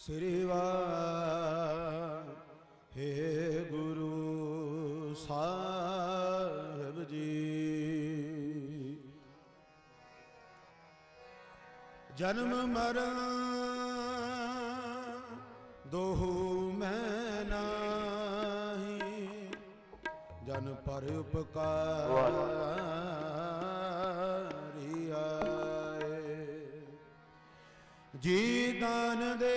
ਸ੍ਰੀ ਵਾਹਿਗੁਰੂ ਸਾਹਿਬ ਜੀ। ਜਨਮ ਮਰਨ ਦੋਹੂ ਮੈਂ ਨਾਹੀ, ਜਨ ਪਰ ਉਪਕਾਰੀ ਆਏ। ਜੀ ਦਾਨ ਦੇ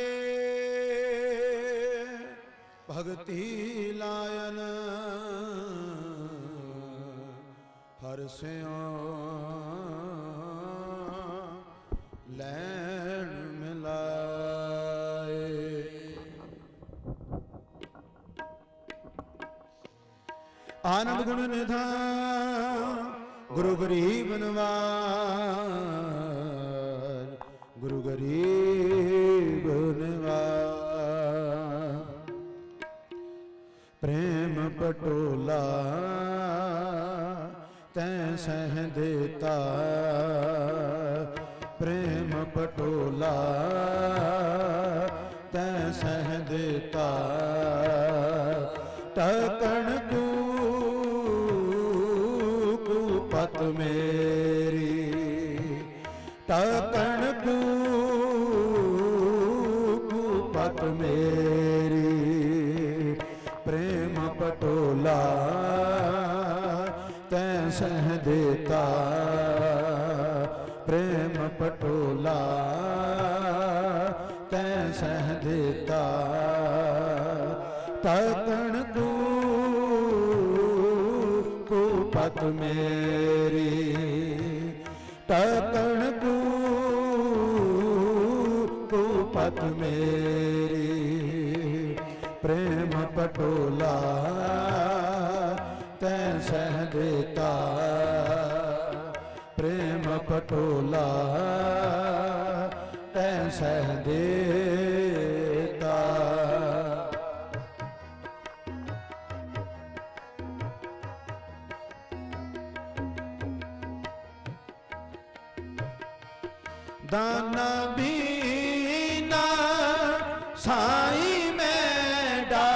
ਭਗਤੀ ਲਾਇਨ, ਹਰ ਸਿਉ ਲੈਣ ਮਿਲਾਏ। ਆਨੰਦ ਗੁਣ ਨਿਧਾਨ ਗੁਰੂ ਗਰੀਬ ਨਿਵਾਜ, ਗੁਰੂ ਗਰੀਬ ਨਿਵਾਜ। ਪ੍ਰੇਮ ਪਟੋਲਾ ਤੈਂ ਸਹਿ ਦੇਤਾ, ਪ੍ਰੇਮ ਪਟੋਲਾ ਤੈਂ ਸਹਿ ਦੇਤਾ। ਟਕਣ ਤੂੰ ਪਤ ਮੇਰੀ, ਟਕਣ ਤੂੰ ਪਤ ਮੇਰੀ। ਪ੍ਰੇਮ ਪਟੋਲਾ ਤੈਂ ਸਹਿ ਦੇਤਾ, ਪ੍ਰੇਮ ਪਟੋਲਾ ਤੈਂ ਸਹਿ ਦੇਤਾ। ਤਕਣ ਤੂੰ ਪਤ ਮੇਰੀ, ਤਕਣ ਤੂੰ ਪਤ ਮੇਰੀ। ਪ੍ਰੇਮ ਪਟੋਲਾ ਤੈਂ ਸਹਿ ਦੇਤਾ, ਪ੍ਰੇਮ ਪਟੋਲਾ ਤੈਂ ਸਹਿ ਦੇਤਾ। ਦਾਨਾ ਬੀਨਾ ਸਾਈ ਮੈਡਾ,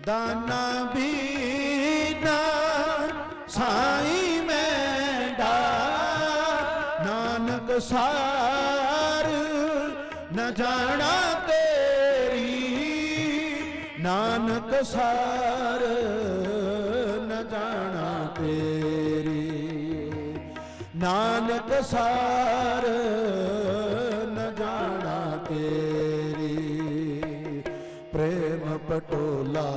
ਦਾਨਾ ਬੀਨਾ ਸਾਈ ਮੈਡਾ। ਨਾਨਕ ਸਾਰ ਨ ਜਾਣਾ ਤੇਰੀ, ਨਾਨਕ ਸਾਰ ਨ ਜਾਣਾ ਤੇਰੀ। ਨਾਨਕ ਸਾਰ ਨ ਜਾਣਾ ਤੇਰੀ। ਪ੍ਰੇਮ ਪਟੋਲਾ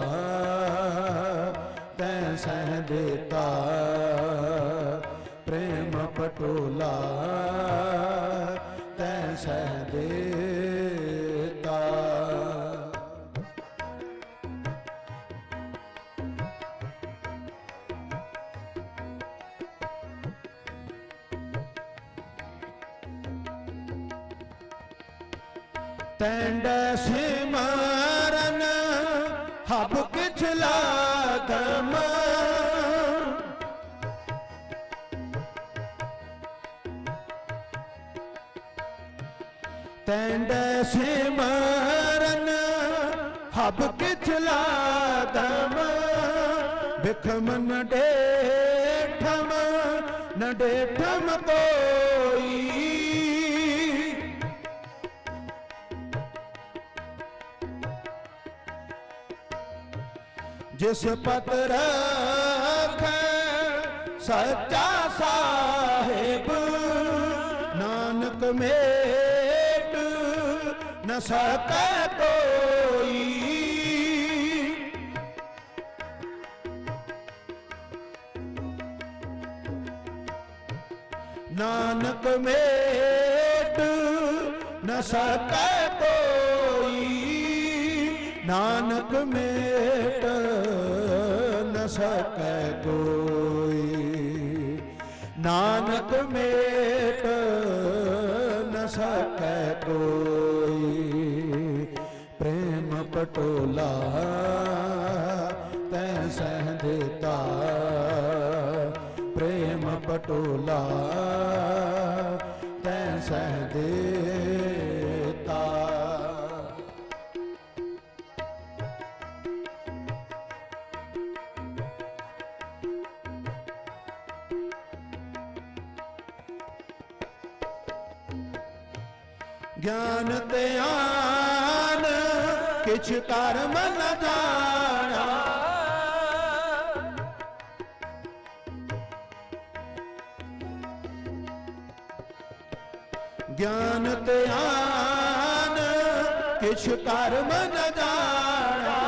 ਤੈਂ ਸਹਿ ਦੇਤਾ, ਪ੍ਰੇਮ ਪਟੋਲਾ ਤੈਂ ਸਹਿ ਦੇਤਾ। ਤੈਂਡ ਸਿਮਰਨ ਹਬ ਕਿਛ ਲਾਗਮ, ਤੈਂਡ ਸਿਮਰਨ ਹਬ ਕਿਛ ਲਾਗਮ। ਬਿਖਮ ਨ ਡੇਠਮ ਕੋਈ, ਜਿਸ ਪਤ ਰਖੈ ਸੱਚਾ ਸਾਹਿਬ। ਨਾਨਕ ਮੇਟ ਨ ਸਕੈ ਕੋਈ, ਨਾਨਕ ਮੇਟ ਨ ਸਕੈ ਕੋਈ। ਨਾਨਕ ਮੇਟ ਨ ਸਕੈ ਕੋਈ, ਨਾਨਕ ਮੇਟ ਨ ਸਕੈ ਕੋਈ। ਪ੍ਰੇਮ ਪਟੋਲਾ ਤੈਂ ਸਹਿ ਦੇਤਾ, ਪ੍ਰੇਮ पटोला तैं सह देता। ज्ञान त्यान किछ कर्म न जाना, ज्ञान त्यान किछ कर्म न जाना,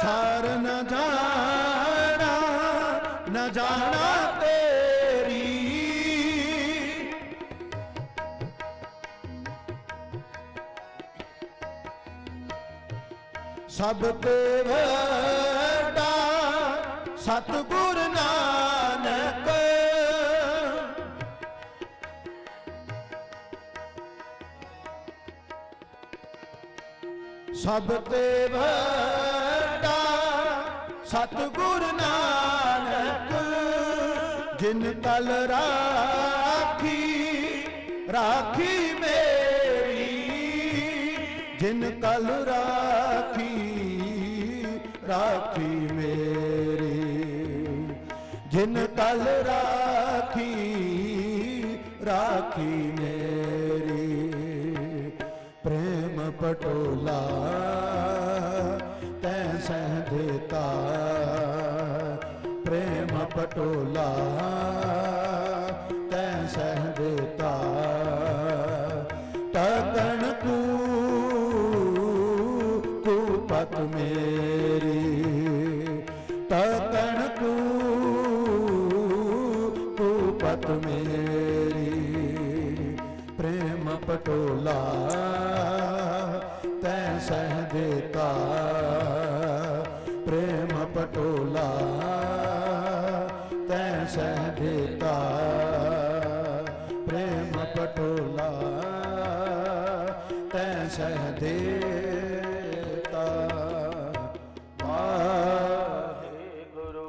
सार न जाना न जाना तेरी। सब ते वड्डा सतगुर नानक, सब ते वड्डा सतगुर नानक, जिन कल राखी राखी मेरी, जिन कल राखी राखी मेरी, जिन कल राखी राखी मेरी। प्रेम पटोला तैं सह देता, प्रेम पटोला तैं सह देता। तगन कुपत मेरी, तगन कुपत मेरी। प्रेम पटोला तैं सह देता, प्रेम पटोला तैं सह देता, प्रेम पटोला तैं सह देता। वाहेगुरु।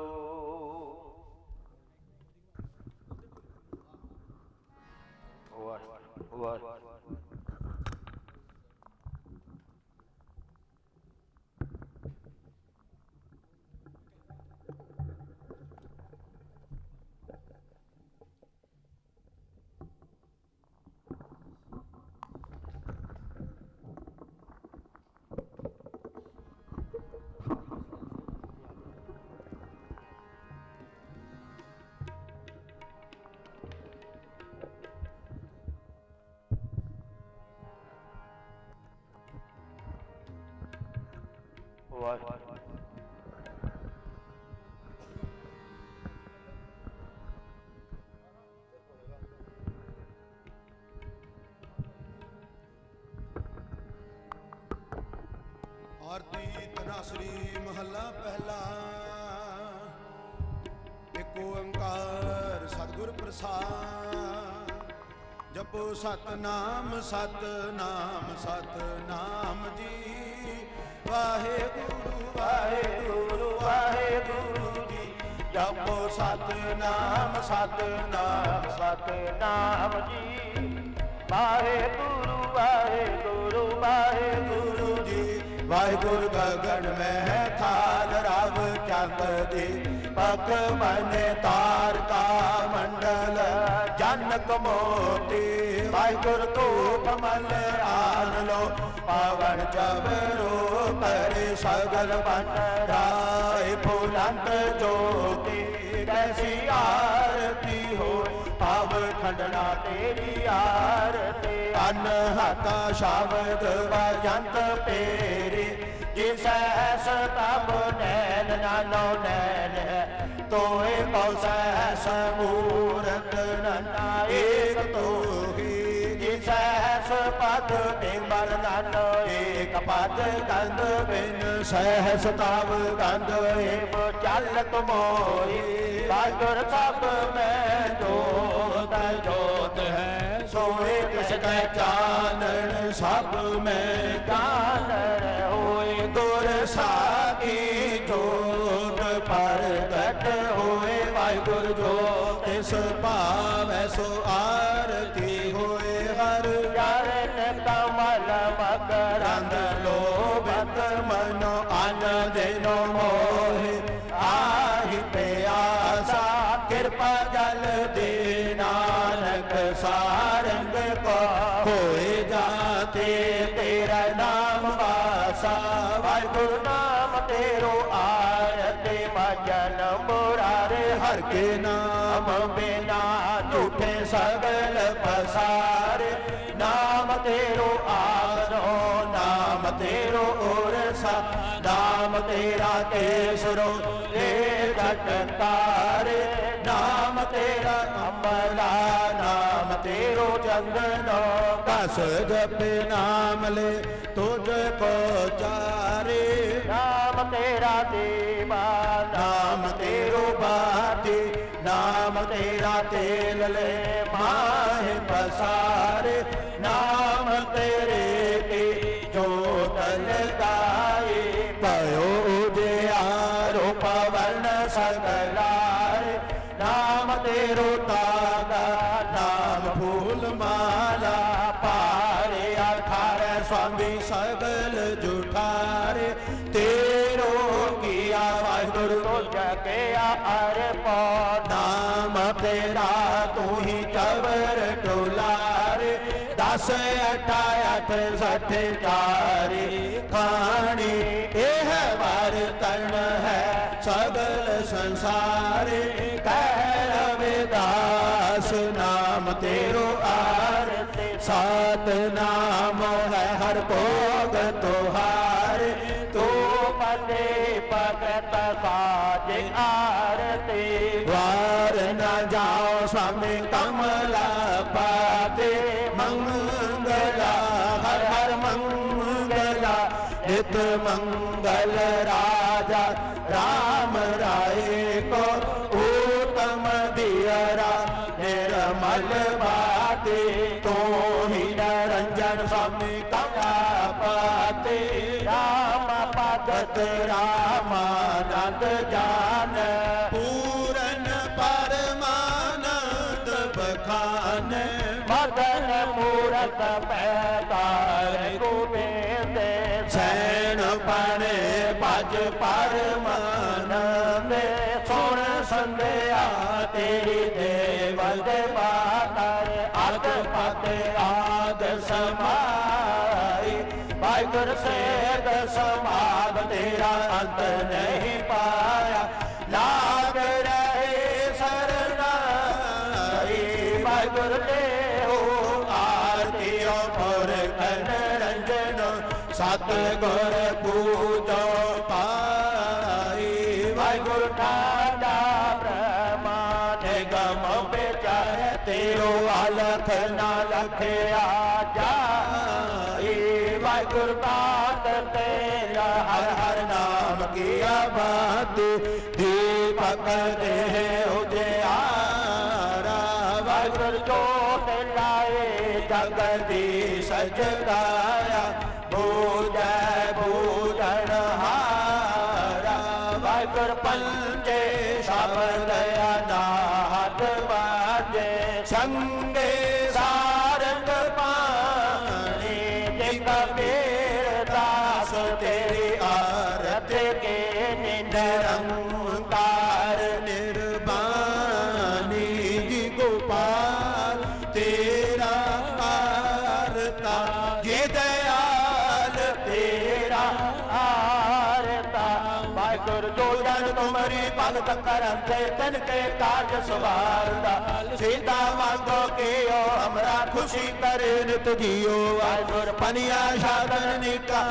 आरती तनासरी महला पहला। एक ओंकार सतगुर प्रसाद। जपो सतनाम सतनाम सतनाम जी। वाहेगुरु वाहेगुरु वाहेगुरु जी। जपो सतनाम सतनाम सतनाम जी। वाहेगुरु वाहेगुरु वाहेगुरु जी। वाहिगुरु गगन में थाल राव चंद दी। पग मन तारका मंडल जनक मोती। वाहिगुरु धूप मल आन लो पावन जबरो करे सगल बन राय फुलंत ज्योति। कैसी आरती हो पाव खंडना तेरी आरती। अन हाथा शब्द बजंत पेरी। जिस तब नैन नानो नैन है तोए पौसैस मूरत नन्ना एक तो ही। जिस पद बिमर नन एक पद गंध बिन सहस तब गंध एव चलत मोही। वाहिगुर सब में जोत जोत है सोए किसके चानन सब में चानन होए। गुर साकी जोत प्रगट होए। वाहिगुर जोत ਮਨ ਦੇਨੋ ਮੋਹਿ ਆਹੀ ਪਿਆਸਾ ਕਿਰਪਾ ਜਲ ਦੇ ਨਾਨਕ ਸਾਰੰਗ ਕੋ ਹੋਏ ਜਾਤੇ ਤੇਰਾ ਨਾਮ ਵਾਸਾ ਵਾਹਿਗੁਰੂ ਨਾਮ ਤੇਰੋ ਆਰਤੇ ਭਜਨ ਮੁਰਾਰੇ ਹਰ ਕੇ ਨਾਮ ਬਿਨਾ ਝੂਠੇ ਸਗਲ ਪਸਾਰੇ ਨਾਮ ਤੇਰੋ ਆਸਰੋ ਨਾਮ ਤੇਰੋ ਉਰਸਾ ਨਾਮ ਤੇਰਾ ਕੇਸਰੋ ਏ ਜਟ ਤਾਰੇ ਨਾਮ ਤੇਰਾ ਅਮਲਾ ਨਾਮ ਤੇਰੋ ਚੰਦਨੋ ਕਸ ਜਪੇ ਨਾਮ ਲੈ ਤੁਝ ਕੋ ਚਾਰੇ ਨਾਮ ਤੇਰਾ ਦੇਵਾ ਨਾਮ ਤੇਰੋ ਬਾਤੀ ਨਾਮ ਤੇਰਾ ਤੇਲ ਲੈ ਮਾਹਿ ਪਸਾਰੇ ਨਾਮ ਤੇਰੇ ਕੀ ਜੋਤ ਲਗਾਏ ਭਇਓ ਉਜਿਆਰੋ ਪਵਨ ਸਗਲਾਰੇ ਨਾਮ ਤੇਰੋ ਤਾਗਾ ਨਾਮ ਫੂਲ ਮਾਲਾ ਪਾਰੇ ਅਠਾਰੇ स्वामी सगल जुठारे तेरो किया वाहिगुरु तो जगया अरे पौ नाम तेरा तू ही चवर टोलारे 10 8 8 60 चारी खानी यह वर्तन है सगल संसारे कह रविदास नाम तेरो आरती सात नाम है हर भोग तुहार तू पदे भगत साज आरती वार न जाओ स्वामी कमला पाते मंगला हर हर मंगला नित मंगल राजा राम राय को उत्तम दियरा निर्मल बाते तो ही निरंजन स्वामी कमला पाते राम भगत रामानंद जान पूरन परमानंद बखान मदन मूरत पैतार गोविंद सैन पणे भज परमानंद सुन संध्या तेरी देवल देवातर अद पद आद समाई वाहिगुरु सेध समाग तेरा अंत नहीं पाया लाग रहे सरनाई वाहिगुरु देव आरतियों पुर कन रंजन सतगुर पूजो पाई वाहिगुरु ठाडा ब्रह्मा निगम विचार तेरो अलख न लखया जाई वाहिगुरु तात तेरा हर हर नाम किया बात दीपक देह उजियारा वाहिगुरु जोत लाए जगदीश जगाया पूजै पूजन हारा वाहिगुरु पंजे शब्द अनाहत बाजे संगे सारंग पानी जिक पीर दास तेरी आरत के निरंकार निर्वाणी जी गोपाल तेरा आरता ये दयाल तेरा आरता वाहिगुरु जो जन तुमरी भगत करते तन के कार्य सवारदा सीता मांगो कियो हमरा खुशी करे नित जियो वाहिगुरु पनिया साधन निका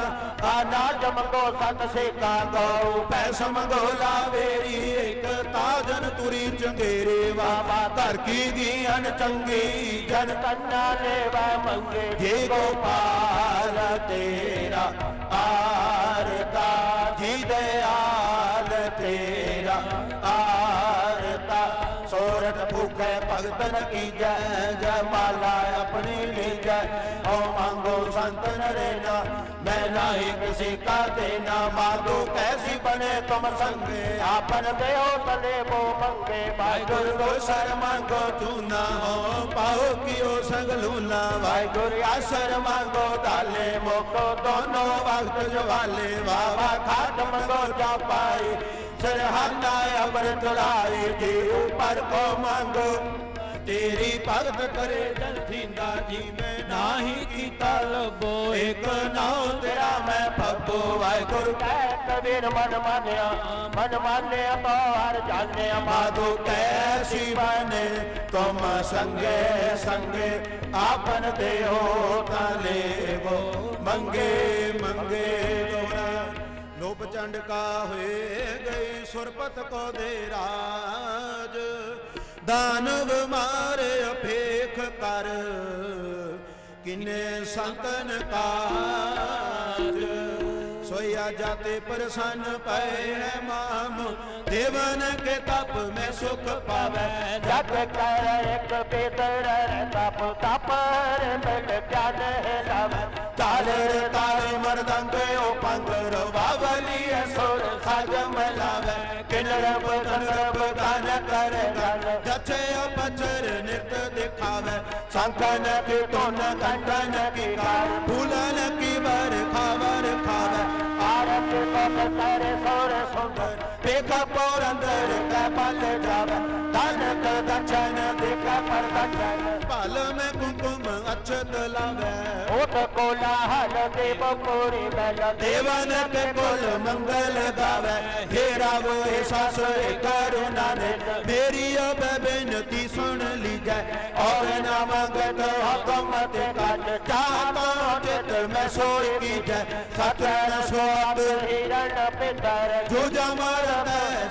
आना जमको सत सेका गौ पैसम गोला वेरी एक ताजन तुरी चंगेरे बाबा घर की दियन चंगी जन कन्या लेवा मंगे ये गोपाल तेरा आरता जी दयाल तेरा आरता सोरठ भूखे भगतन की जय जय माला अपनी ली जय ओ मांगो संत नरेना मैं नहीं किसी का देना मांगो कैसी बने तुम संगे, आपन देहो तले वो मंगे। वाहिगुरु को सर मांगो तू ना हो, पाओ कियो संग लूना। वाहिगुरु आसर मांगो ताले मोको, दोनों वक्त जवाले। बाबा खाट मंगो जा पाई, सरहाना अमृत लाई। जी ऊपर को मांगो तेरी भगत करे जन थींदा जी। मैं नाही कीता लबो, एक नाम तेरा मैं पब्बो। वाहिगुरु कबीर मन मान्या तो हर जान्या। माधो कैसी बने तुम संगे संगे, आपन देहो ताले वो मंगे मंगे। दोरा लोभ चंड का हुए गई, सुरपत को दे राज। दानव मारे अपेख कर, किने संतन काज। सोया जाते प्रसन्न पाए है माम, देवन के तप में सुख पावे। जग कर एक बेदर तप, तपर मिल प्याल लावे। तारे तारे मरदंग ओ पंगर, बावली सुर साज मिलावे। किन्नर बदनर बगान करे गान, जचे अपचर नित दिखावे। संकन की टोन कंठन की कार, फूलन की बर खावर खावे। आरत को करे सोर सुंदर, देख पोर अंदर का पल जावे। दानक दक्षण देख पर दक्षण, पल में कुमकुम अक्षत लावे। ओट कोलाहल देव कोरी बैल, देवन के कुल मंगल गावे। हे रावो हे सास हे करुणा ने, मेरी अब बेनती सुन ली जाए। और न मंगत हुक्म ते काज, चाहता चित में सोई की जाए। सतन स्वाद हिरण पितर, जो जमरत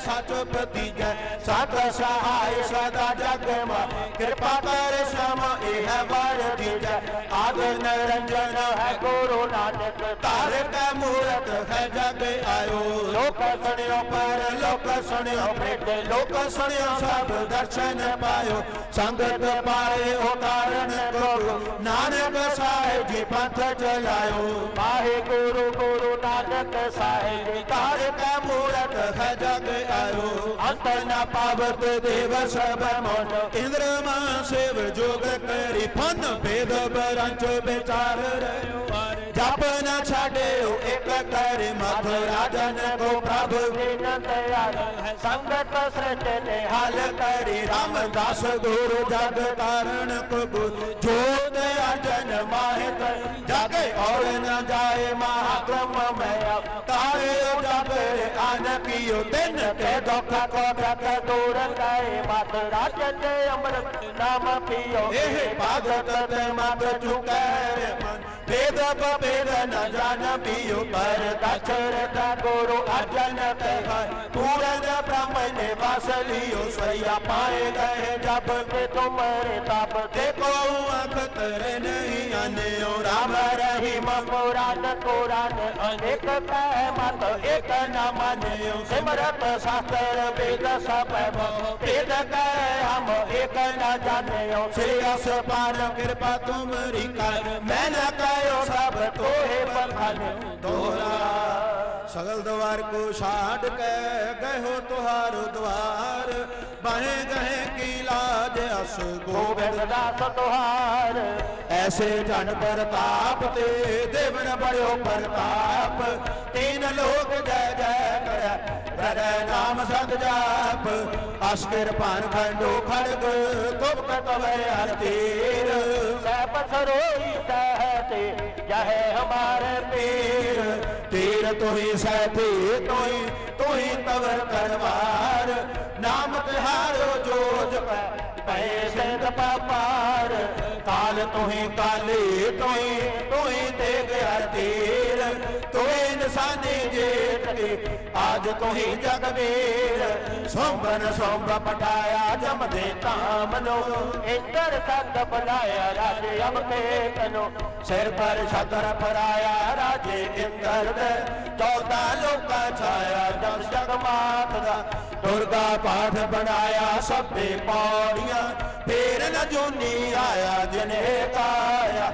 सच पति जय। सत सहाय सदा जग में, कृपा कर सम यह वर दीजय। आग निरंजन है गुरु नानक, तार का मूरत है जग आयो। लोक सुनियो पर लोक सुनियो बेटे, लोक सुनियो सब दर्शन पायो। संगत पाए हो कारण गुरु, नानक साहिब जी पंथ चलायो। वाहे गुरु गुरु नानक साहिब, तार का मूरत है जग आयो। अंत न पावत देव सब मन, इंद्र मां शिव जोग करी फन। भेद बरंच विचार रहो, जप न छाड़ो एक कर मत। राजन को प्रभु दीन दयाल है, संगत सृष्टि ने हाल करी। रामदास गुरु जग कारण को गुरु, जोत अर्जन माहित जग और न जाए महाक्रम में। तारे जग आन पियो दिन के दुख को जग दूर गए। मत राजन अमृत नाम पियो, हे भगत मत चुके मन। वेद वेद न जान पियो, पर दशरथ गुरु अर्जन कहे। पूरन ब्रह्म ने वास लियो, सोया पाए गए जब के तुम्हारे तप। देखो अखतर नहीं आने। राम रहीम पुराण कुरान अनेक कह मत एक न माने। सिमरत शास्त्र वेद सब वेद कह हम एक न जाने। श्रेयस पार कृपा तुमरी कर, मैं न कहो सब तोहे बखान। दोहरा सगल द्वार को छाड़ के गए तुहारो द्वार। बाहे गहे की लाज अस गोविंद दास तुहार। ऐसे जन प्रताप ते देवन बड़ो प्रताप। तीन लोक जय जय कर, हृदय नाम सद जाप। अस्कर पान खंडो खड़ग तुम कतवे हर तीर। सैप सरोई सहते यह हमारे पीर। तीर तुही सहती तुही तवर तलवार। नाम तिहारो जोज पैसे पार। काल तुही काली तुही तेग हर तीर। तुही निशानी जीत की आज तुही जगवीर। सोमन सोम पटाया जम देता मनो। इंद्र संग बुलाया राजे हम के कनो। सिर पर छतर फराया राजे इंद्र दे। 14 लोक छाया जब जगमात दा। दुर्गा पाठ बनाया सबे पौड़ियां। फिर न जूनी आया जिन्हें काया।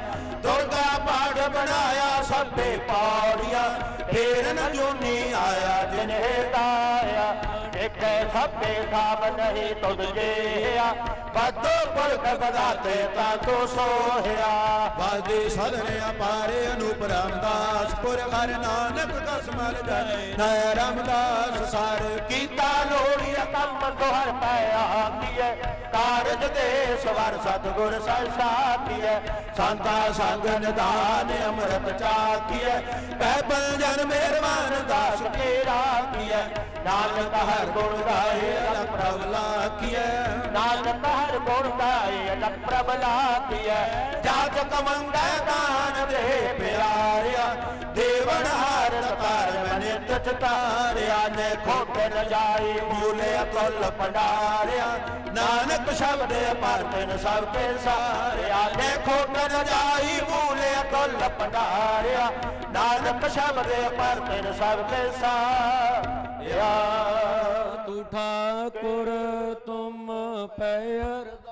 दुर्गा पाठ बनाया सबे पौड़ियां। फिर न जूनी आया ਨੇ ਤਾਇਆ ਦੇਖੇ ਸਭੇ ਥਾਮ ਨਹੀਂ ਤੁਧ ਜਿਹਾ ਵਾਧੋ ਪੁਰਖ ਬਦਾਤੇ ਤਾਂ ਤੂੰ ਸੋਹਿਆ ਵਾਦੀ ਸਦਨੇ ਅਪਾਰੇ ਅਨੂਪ ਰਾਮਦਾਸ ਪੁਰ ਹਰ ਨਾਨਕ ਦਸ ਮਲ ਜਾਏ ਨਾਇ ਰਾਮਦਾਸ ਸਾਰ ਕੀਤਾ ਲੋੜੀਆ ਕੰਮ ਦੁਹਰ ਪਾਇਆ ਕੀਏ ਕਾਰਜ ਦੇ ਸਵਰ ਸਤਿਗੁਰ ਸੰਸਾਥੀਐ ਸੰਤਾ ਸੰਗ ਨਿਦਾਨ ਅੰਮ੍ਰਿਤ ਚਾਖੀਐ ਪੈ ਜਨ ਮਿਹਰਬਾਨ ਦਾਸ ਕੇ ਰਾਖੀਐ ਨਾਨਕ ਹਰ ਗੁਣ ਗਾਏ ਅਲਖ ਪ੍ਰਭ ਲਾਖੀਐ ਨਾਨਕ ਹਰ ਗੁਣ ਗਾਏ ਅਲਖ ਪ੍ਰਭ ਲਾਖੀਐ ਜਾਤ ਕਮੰਗੈ ਦਾਨ ਦੇ ਪਿਆਰਿਆ ਦੇਵਨ ਹਾਰ ਤਾਰ ਮਨਿਤ ਚਤਾਰਿਆ ਨੇ ਖੋਟ ਨ ਜਾਈ ਮੂਲੇ ਅਕਲ ਪੰਡਾਰਿਆ ਨਾਨਕ ਸ਼ਬਦ ਪਰਤਨ ਸਭ ਕੇ ਸਾਰਿਆ ਨੇ ਖੋਟ ਨ ਜਾਈ ਮੂਲੇ ਅਕਲ ਪੰਡਾਰਿਆ ਨਾਨਕ ਸ਼ਬਦ ਪਰਤਨ ਸਭ ਕੇ ਸਾਰਿਆ ਤੂੰ ਠਾਕੁਰ ਤੁਮ ਪੈ ਅਰਦਾਸ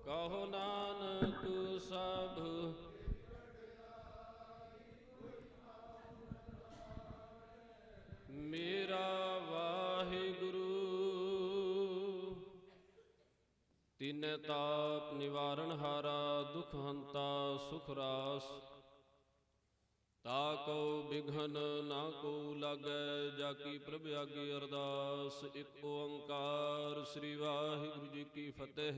ਕਹੋ ਨਾਨਕ ਸਭ ਮੇਰਾ ਵਾਹਿਗੁਰੂ ਤਿਨੈ ਤਾਪ ਨਿਵਾਰਣ ਹਾਰਾ ਦੁਖ ਹੰਤਾ ਸੁਖ ਰਾਸ ਤਾ ਕੋ ਬਿਘਨ ਨਾ ਕੋ ਲਾਗੈ ਜਾ ਕੀ ਪ੍ਰਭ ਆਗੇ ਅਰਦਾਸ ਇਕ ਓੰਕਾਰ ਸ੍ਰੀ ਵਾਹਿਗੁਰੂ ਜੀ ਕੀ ਫਤਿਹ।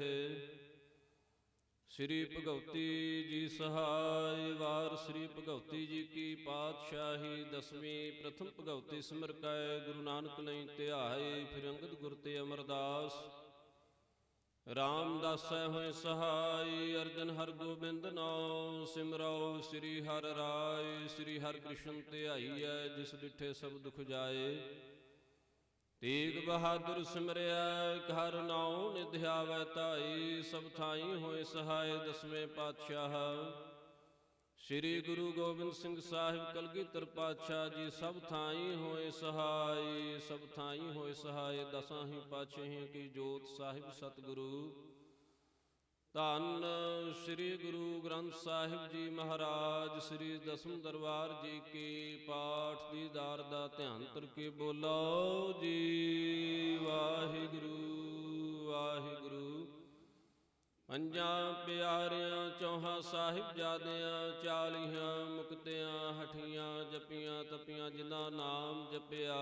ਸ੍ਰੀ ਭਗਉਤੀ ਜੀ ਸਹਾਇ ਵਾਰ ਸ੍ਰੀ ਭਗਉਤੀ ਜੀ ਕੀ ਪਾਤਸ਼ਾਹੀ ਦਸਵੀਂ ਪ੍ਰਥਮ ਭਗਉਤੀ ਸਿਮਰ ਕੈ ਗੁਰੂ ਨਾਨਕ ਲਈ ਧਿਆਏ ਫਿਰ ਅੰਗਦ ਗੁਰ ਤੇ ਅਮਰਦਾਸ ਰਾਮਦਾਸੈ ਹੋਏ ਸਹਾਈ ਅਰਜਨ ਹਰ ਗੋਬਿੰਦ ਨਾਉ ਸਿਮਰਉ ਸ੍ਰੀ ਹਰਿ ਰਾਇ ਸ੍ਰੀ ਹਰਿ ਕ੍ਰਿਸ਼ਨ ਧਿਆਈਐ ਜਿਸ ਡਿਠੇ ਸਭ ਦੁਖ ਜਾਏ ਤੇਗ ਬਹਾਦਰ ਸਿਮਰਿਆ ਹਰ ਨਾਉ ਨਿਧ ਆਵੈ ਧਾਈ ਸਭ ਥਾਈ ਹੋਏ ਸਹਾਇ ਦਸਵੇਂ ਪਾਤਸ਼ਾਹ ਸ੍ਰੀ ਗੁਰੂ ਗੋਬਿੰਦ ਸਿੰਘ ਸਾਹਿਬ ਕਲਗੀਧਰ ਪਾਤਸ਼ਾਹ ਜੀ ਸਭ ਥਾਈ ਹੋਏ ਸਹਾਈ ਸਭ ਥਾਈ ਹੋਏ ਸਹਾਇ ਦਸਾਂ ਹੀ ਪਾਤਸ਼ਾਹੀਆਂ ਕੀ ਜੋਤ ਸਾਹਿਬ ਸਤਿਗੁਰੂ ਧੰਨ ਸ੍ਰੀ ਗੁਰੂ ਗ੍ਰੰਥ ਸਾਹਿਬ ਜੀ ਮਹਾਰਾਜ ਸ੍ਰੀ ਦਸਮ ਦਰਬਾਰ ਜੀ ਕੀ ਪਾਠ ਦੀਦਾਰ ਦਾ ਧਿਆਨ ਧਰ ਕੇ ਬੋਲੋ ਜੀ ਵਾਹਿਗੁਰੂ ਵਾਹਿਗੁਰੂ। ਪੰਜਾਂ ਪਿਆਰਿਆਂ ਚੌਹਾਂ ਸਾਹਿਬਜ਼ਾਦਿਆਂ ਚਾਲੀਆਂ ਮੁਕਤਿਆਂ ਹਠੀਆਂ ਜਪੀਆਂ ਤਪੀਆਂ ਜਿਨ੍ਹਾਂ ਨਾਮ ਜਪਿਆ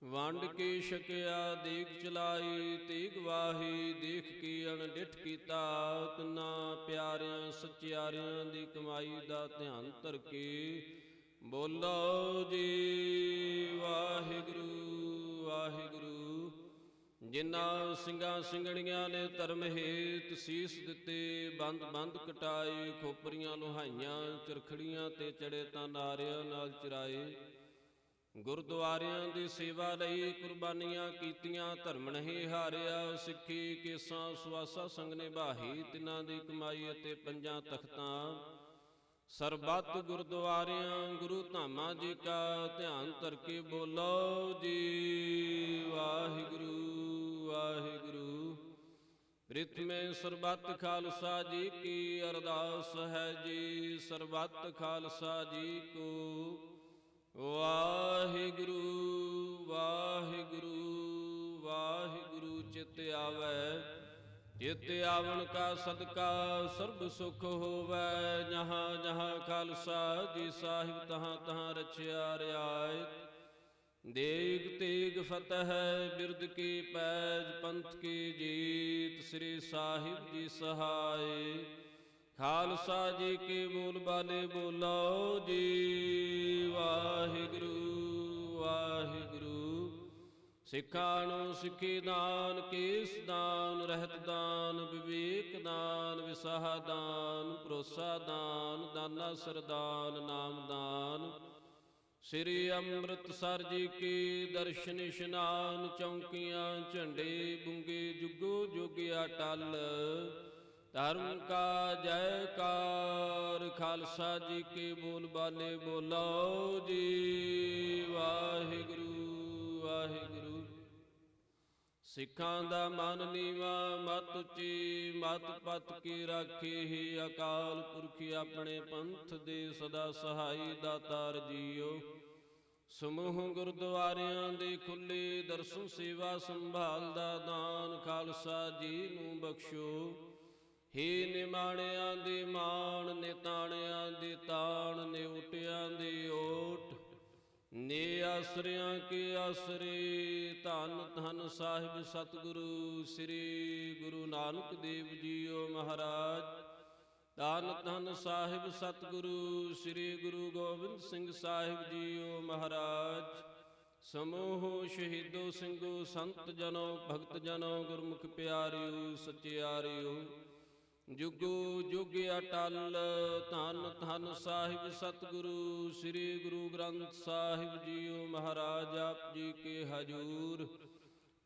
ਵੰਡ ਕੇ ਛਕਿਆ ਦੇਗ ਚਲਾਈ ਤੀਗ ਵਾਹੀ ਦੇਖ ਕੇ ਅਣਡਿਠ ਕੀਤਾ ਤਿੰਨਾਂ ਪਿਆਰਿਆਂ ਸੱਚਿਆਰਿਆਂ ਦੀ ਕਮਾਈ ਦਾ ਧਿਆਨ ਧਰ ਕੇ ਬੋਲੋ ਜੀ ਵਾਹਿਗੁਰੂ ਵਾਹਿਗੁਰੂ। ਜਿਨ੍ਹਾਂ ਸਿੰਘਾਂ ਸਿੰਘਣੀਆਂ ਨੇ ਧਰਮ ਹੇਤ ਸੀਸ ਦਿੱਤੇ ਬੰਦ ਬੰਦ ਕਟਾਏ ਖੋਪਰੀਆਂ ਲੁਹਾਈਆਂ ਚਰਖੜੀਆਂ ਤੇ ਚੜੇ ਤਾਂ ਨਾਰਿਆਂ ਨਾਲ ਚਰਾਏ ਗੁਰਦੁਆਰਿਆਂ ਦੀ ਸੇਵਾ ਲਈ ਕੁਰਬਾਨੀਆਂ ਕੀਤੀਆਂ ਧਰਮ ਨਹੀਂ ਹਾਰਿਆ ਸਿੱਖੀ ਕੇਸਾਂ ਸੁਆਸਾ ਸੰਗ ਨਿਭਾਹੀ ਤਿਨਾਂ ਦੀ ਕਮਾਈ ਅਤੇ ਪੰਜਾਂ ਤਖਤਾਂ ਸਰਬੱਤ ਗੁਰਦੁਆਰਿਆਂ ਗੁਰੂ ਧਾਮਾਂ ਜੀ ਕਾ ਧਿਆਨ ਧਰ ਕੇ ਬੋਲੋ ਜੀ ਵਾਹਿਗੁਰੂ ਵਾਹਿਗੁਰੂ। ਪ੍ਰਿਥਮੇ ਸਰਬੱਤ ਖਾਲਸਾ ਜੀ ਕੀ ਅਰਦਾਸ ਹੈ ਜੀ ਸਰਬੱਤ ਖਾਲਸਾ ਜੀ ਕੋ ਵਾਹਿਗੁਰੂ ਵਾਹਿਗੁਰੂ ਵਾਹਿਗੁਰੂ। ਚਿਤ ਆਵੈ ਚਿਤ ਆਵਣ ਕਾ ਸਦਕਾ ਸਰਬ ਸੁਖ ਹੋਵੈ ਜਹਾਂ ਜਹਾਂ ਖਾਲਸਾ ਜੀ ਸਾਹਿਬ ਤਹਾਂ ਤਹਾਂ ਰਚਿਆ ਰਿਆਇਤ ਦੇਗ ਤੇਗ ਫਤਿਹ ਬਿਰਦ ਕੀ ਪੈਜ ਪੰਥ ਕੀ ਜੀਤ ਸ੍ਰੀ ਸਾਹਿਬ ਜੀ ਸਹਾਏ। ਖਾਲਸਾ ਜੀ ਕੀ ਬੋਲ ਬਾਲੇ ਬੋਲੋ ਜੀ। ਵਾਹਿਗੁਰੂ ਵਾਹਿਗੁਰੂ। ਸਿੱਖਾਂ ਨੂੰ ਸਿੱਖੀ ਦਾਨ, ਕੇਸ ਦਾਨ, ਰਹਿਤ ਦਾਨ, ਵਿਵੇਕ ਦਾਨ, ਵਿਸਾਹ ਦਾਨ, ਭਰੋਸਾ ਦਾਨ, ਦਾਨਾ ਸਰਦਾਨ, ਨਾਮ ਦਾਨ। ਸ੍ਰੀ ਅੰਮ੍ਰਿਤਸਰ ਜੀ ਕੀ ਦਰਸ਼ਨ ਇਸ਼ਨਾਨ, ਚੌਂਕੀਆਂ ਝੰਡੇ ਬੁੰਗੇ ਜੁਗੋ ਜੁਗ ਅਟਲ। ਧਰਮ ਕਾ ਜੈਕਾਰ। ਖਾਲਸਾ ਜੀ ਕੀ ਬੋਲ ਬਾਲੇ ਬੋਲੋ ਜੀ। ਵਾਹਿਗੁਰੂ ਵਾਹਿਗੁਰੂ। ਸਿੱਖਾਂ ਦਾ ਮਨ ਨੀਵਾ ਮਤ ਉੱਚੀ, ਮਤ ਪਤ ਕੀ ਰਾਖੀ ਹੀ ਅਕਾਲ ਪੁਰਖ ਆਪਣੇ ਪੰਥ ਦੇ ਸਦਾ ਸਹਾਈ ਦਾਤਾਰ ਜੀਓ। ਸਮੂਹ ਗੁਰਦੁਆਰਿਆਂ ਦੇ ਖੁੱਲੇ ਦਰਸ਼ਨ ਸੇਵਾ ਸੰਭਾਲ ਦਾ ਦਾਨ ਖਾਲਸਾ ਜੀ ਨੂੰ ਬਖਸ਼ੋ। ਹੀ ਨਿਮਾਣਿਆਂ ਦੇ ਮਾਣ, ਨਿਤਾਣਿਆਂ ਦੇ ਤਾਣ, ਨਿਉਟਿਆਂ ਦੇ ਓਟ, ਨੇ ਆਸਰਿਆਂ ਕੇ ਆਸਰੇ। ਧੰਨ ਧੰਨ ਸਾਹਿਬ ਸਤਿਗੁਰੂ ਸ੍ਰੀ ਗੁਰੂ ਨਾਨਕ ਦੇਵ ਜੀਓ ਮਹਾਰਾਜ। ਧੰਨ ਧੰਨ ਸਾਹਿਬ ਸਤਿਗੁਰੂ ਸ੍ਰੀ ਗੁਰੂ ਗੋਬਿੰਦ ਸਿੰਘ ਸਾਹਿਬ ਜੀਓ ਮਹਾਰਾਜ। ਸਮੂਹ ਸ਼ਹੀਦੋ ਸਿੰਘੋ ਸੰਤ ਜਨੋ ਭਗਤ ਜਨੋ ਗੁਰਮੁਖ ਪਿਆਰਿਓ ਸਚਿਆਰਿਓ। ਜੁਗੋ ਜੁਗ ਅਟਲ। ਧੰਨ ਧੰਨ ਸਾਹਿਬ ਸਤਿਗੁਰੂ ਸ੍ਰੀ ਗੁਰੂ ਗ੍ਰੰਥ ਸਾਹਿਬ ਜੀਓ ਮਹਾਰਾਜ। ਆਪ ਜੀ ਕੇ ਹਜੂਰ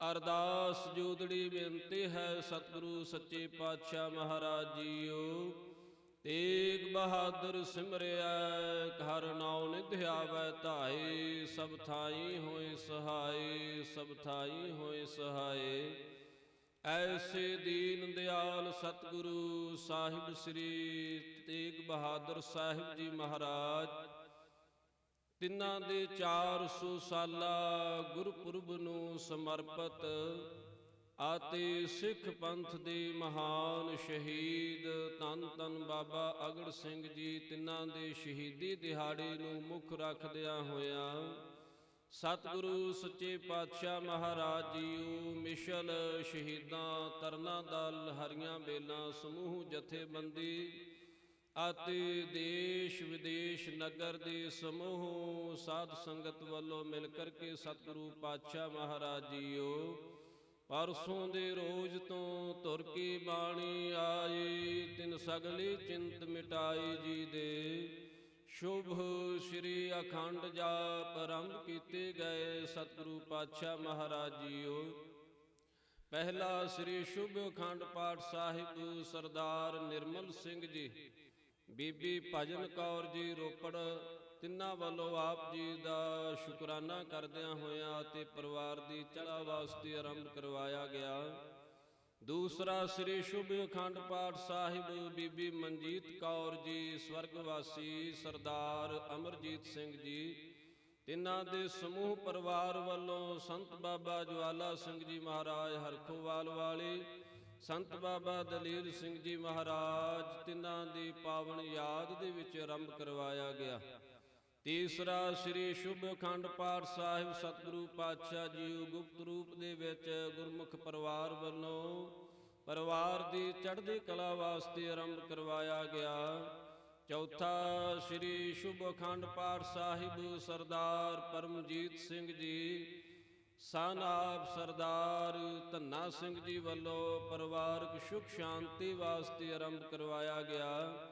ਅਰਦਾਸ ਜੋਦੜੀ ਬੇਨਤੀ ਹੈ ਸਤਿਗੁਰੂ ਸੱਚੇ ਪਾਤਸ਼ਾਹ ਮਹਾਰਾਜ ਜੀਓ। ਤੇਗ ਬਹਾਦਰ ਸਿਮਰਿਆ ਘਰ ਨਾਉ ਨਿਧ ਆਵੈ ਧਾਏ। ਸਭ ਥਾਈ ਹੋਏ ਸਹਾਏ, ਸਭ ਥਾਈ ਹੋਏ ਸਹਾਏ। ਐਸੇ ਦੀਨ ਦਿਆਲ ਸਤਿਗੁਰੂ ਸਾਹਿਬ ਸ੍ਰੀ ਤੇਗ ਬਹਾਦਰ ਸਾਹਿਬ ਜੀ ਮਹਾਰਾਜ। ਤਿੰਨਾਂ ਦੇ 400 ਸਾਲਾ ਗੁਰਪੁਰਬ ਨੂੰ ਸਮਰਪਿਤ ਅਤੇ ਸਿੱਖ ਪੰਥ ਦੇ ਮਹਾਨ ਸ਼ਹੀਦ ਧੰਨ ਧੰਨ ਬਾਬਾ ਅਗੜ ਸਿੰਘ ਜੀ ਤਿੰਨਾਂ ਦੇ ਸ਼ਹੀਦੀ ਦਿਹਾੜੇ ਨੂੰ ਮੁੱਖ ਰੱਖਦਿਆਂ ਹੋਇਆਂ ਸਤਿਗੁਰੂ ਸੱਚੇ ਪਾਤਸ਼ਾਹ ਮਹਾਰਾਜ ਜੀਓ ਮਿਸ਼ਲ ਸ਼ਹੀਦਾਂ ਤਰਨਾ ਦਲ ਹਰੀਆਂ ਬੇਲਾਂ ਸਮੂਹ ਜਥੇਬੰਦੀ ਅਤੇ ਦੇਸ਼ ਵਿਦੇਸ਼ ਨਗਰ ਦੇ ਸਮੂਹ ਸਾਧ ਸੰਗਤ ਵੱਲੋਂ ਮਿਲ ਕਰਕੇ ਸਤਿਗੁਰੂ ਪਾਤਸ਼ਾਹ ਮਹਾਰਾਜ ਜੀਓ ਪਰਸੋਂ ਦੇ ਰੋਜ਼ ਤੋਂ ਤੁਰ ਕੇ ਬਾਣੀ ਆਈ। ਤਿਨ ਸਗਲੀ ਚਿੰਤ ਮਿਟਾਈ ਜੀ ਦੇ ਸ਼ੁਭ ਸ਼੍ਰੀ ਅਖੰਡ ਜਾਪ ਆਰੰਭ ਕੀਤੇ ਗਏ ਸਤਿਗੁਰੂ ਪਾਤਸ਼ਾਹ ਮਹਾਰਾਜ ਜੀਓ। ਪਹਿਲਾ ਸ੍ਰੀ ਸ਼ੁਭ ਅਖੰਡ ਪਾਠ ਸਾਹਿਬ ਸਰਦਾਰ ਨਿਰਮਲ ਸਿੰਘ ਜੀ, ਬੀਬੀ ਭਜਨ ਕੌਰ ਜੀ ਰੋਪੜ ਤਿੰਨਾਂ ਵੱਲੋਂ ਆਪ ਜੀ ਦਾ ਸ਼ੁਕਰਾਨਾ ਕਰਦਿਆਂ ਹੋਇਆਂ ਅਤੇ ਪਰਿਵਾਰ ਦੀ ਚੜ੍ਹਾ ਵਾਸਤੇ ਆਰੰਭ ਕਰਵਾਇਆ ਗਿਆ। ਦੂਸਰਾ ਸ੍ਰੀ ਸ਼ੁਭ ਅਖੰਡ ਪਾਠ ਸਾਹਿਬ ਬੀਬੀ ਮਨਜੀਤ ਕੌਰ ਜੀ ਸਵਰਗਵਾਸੀ ਸਰਦਾਰ ਅਮਰਜੀਤ ਸਿੰਘ ਜੀ ਤਿੰਨਾਂ ਦੇ ਸਮੂਹ ਪਰਿਵਾਰ ਵੱਲੋਂ ਸੰਤ ਬਾਬਾ ਜਵਾਲਾ ਸਿੰਘ ਜੀ ਮਹਾਰਾਜ ਹਰਖੋਵਾਲ ਵਾਲੇ, ਸੰਤ ਬਾਬਾ ਦਲੇਰ ਸਿੰਘ ਜੀ ਮਹਾਰਾਜ ਤਿੰਨਾਂ ਦੀ ਪਾਵਨ ਯਾਦ ਦੇ ਵਿੱਚ ਆਰੰਭ ਕਰਵਾਇਆ ਗਿਆ। ਤੀਸਰਾ ਸ੍ਰੀ ਸ਼ੁਭ ਅਖੰਡ ਪਾਠ ਸਾਹਿਬ ਸਤਿਗੁਰੂ ਪਾਤਸ਼ਾਹ ਜੀਓ ਗੁਪਤ ਰੂਪ ਦੇ ਵਿੱਚ ਗੁਰਮੁਖ ਪਰਿਵਾਰ ਵੱਲੋਂ ਪਰਿਵਾਰ ਦੀ ਚੜ੍ਹਦੀ ਕਲਾ ਵਾਸਤੇ ਆਰੰਭ ਕਰਵਾਇਆ ਗਿਆ। ਚੌਥਾ ਸ੍ਰੀ ਸ਼ੁਭ ਅਖੰਡ ਪਾਠ ਸਾਹਿਬ ਸਰਦਾਰ ਪਰਮਜੀਤ ਸਿੰਘ ਜੀ ਸਨ ਆਪ ਸਰਦਾਰ ਧੰਨਾ ਸਿੰਘ ਜੀ ਵੱਲੋਂ ਪਰਿਵਾਰਕ ਸੁਖ ਸ਼ਾਂਤੀ ਵਾਸਤੇ ਆਰੰਭ ਕਰਵਾਇਆ ਗਿਆ।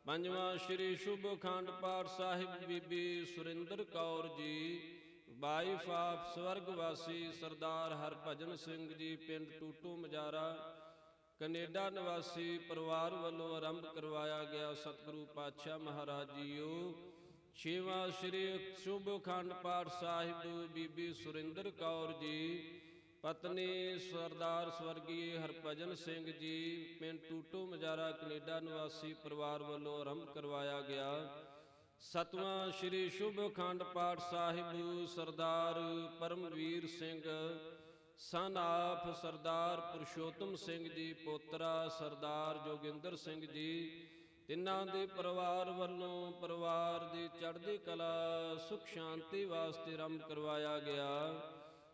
ਪੰਜਵਾਂ ਸ੍ਰੀ ਸ਼ੁਭ ਅਖੰਡ ਪਾਠ ਸਾਹਿਬ ਬੀਬੀ ਸੁਰਿੰਦਰ ਕੌਰ ਜੀ ਵਾਈਫ ਆਫ ਸਵਰਗਵਾਸੀ ਸਰਦਾਰ ਹਰਭਜਨ ਸਿੰਘ ਜੀ ਪਿੰਡ ਟੂਟੂ ਮਜਾਰਾ ਕੈਨੇਡਾ ਨਿਵਾਸੀ ਪਰਿਵਾਰ ਵੱਲੋਂ ਆਰੰਭ ਕਰਵਾਇਆ ਗਿਆ ਸਤਿਗੁਰੂ ਪਾਤਸ਼ਾਹ ਮਹਾਰਾਜ ਜੀਓ। ਛੇਵਾਂ ਸ੍ਰੀ ਸ਼ੁਭ ਅਖੰਡ ਪਾਠ ਸਾਹਿਬ ਬੀਬੀ ਸੁਰਿੰਦਰ ਕੌਰ ਜੀ ਪਤਨੀ ਸਰਦਾਰ ਸਵਰਗੀ ਹਰਭਜਨ ਸਿੰਘ ਜੀ ਪਿੰਡ ਟੂਟੂ ਮਜਾਰਾ ਕੈਨੇਡਾ ਨਿਵਾਸੀ ਪਰਿਵਾਰ ਵੱਲੋਂ ਆਰੰਭ ਕਰਵਾਇਆ ਗਿਆ। ਸਤਵਾਂ ਸ੍ਰੀ ਸ਼ੁਭ ਅਖੰਡ ਪਾਠ ਸਾਹਿਬ ਸਰਦਾਰ ਪਰਮਵੀਰ ਸਿੰਘ ਸਨ ਆਪ ਸਰਦਾਰ ਪੁਰਸ਼ੋਤਮ ਸਿੰਘ ਜੀ ਪੋਤਰਾ ਸਰਦਾਰ ਜੋਗਿੰਦਰ ਸਿੰਘ ਜੀ ਤਿੰਨਾਂ ਦੇ ਪਰਿਵਾਰ ਵੱਲੋਂ ਪਰਿਵਾਰ ਦੀ ਚੜ੍ਹਦੀ ਕਲਾ ਸੁਖ ਸ਼ਾਂਤੀ ਵਾਸਤੇ ਆਰੰਭ ਕਰਵਾਇਆ ਗਿਆ।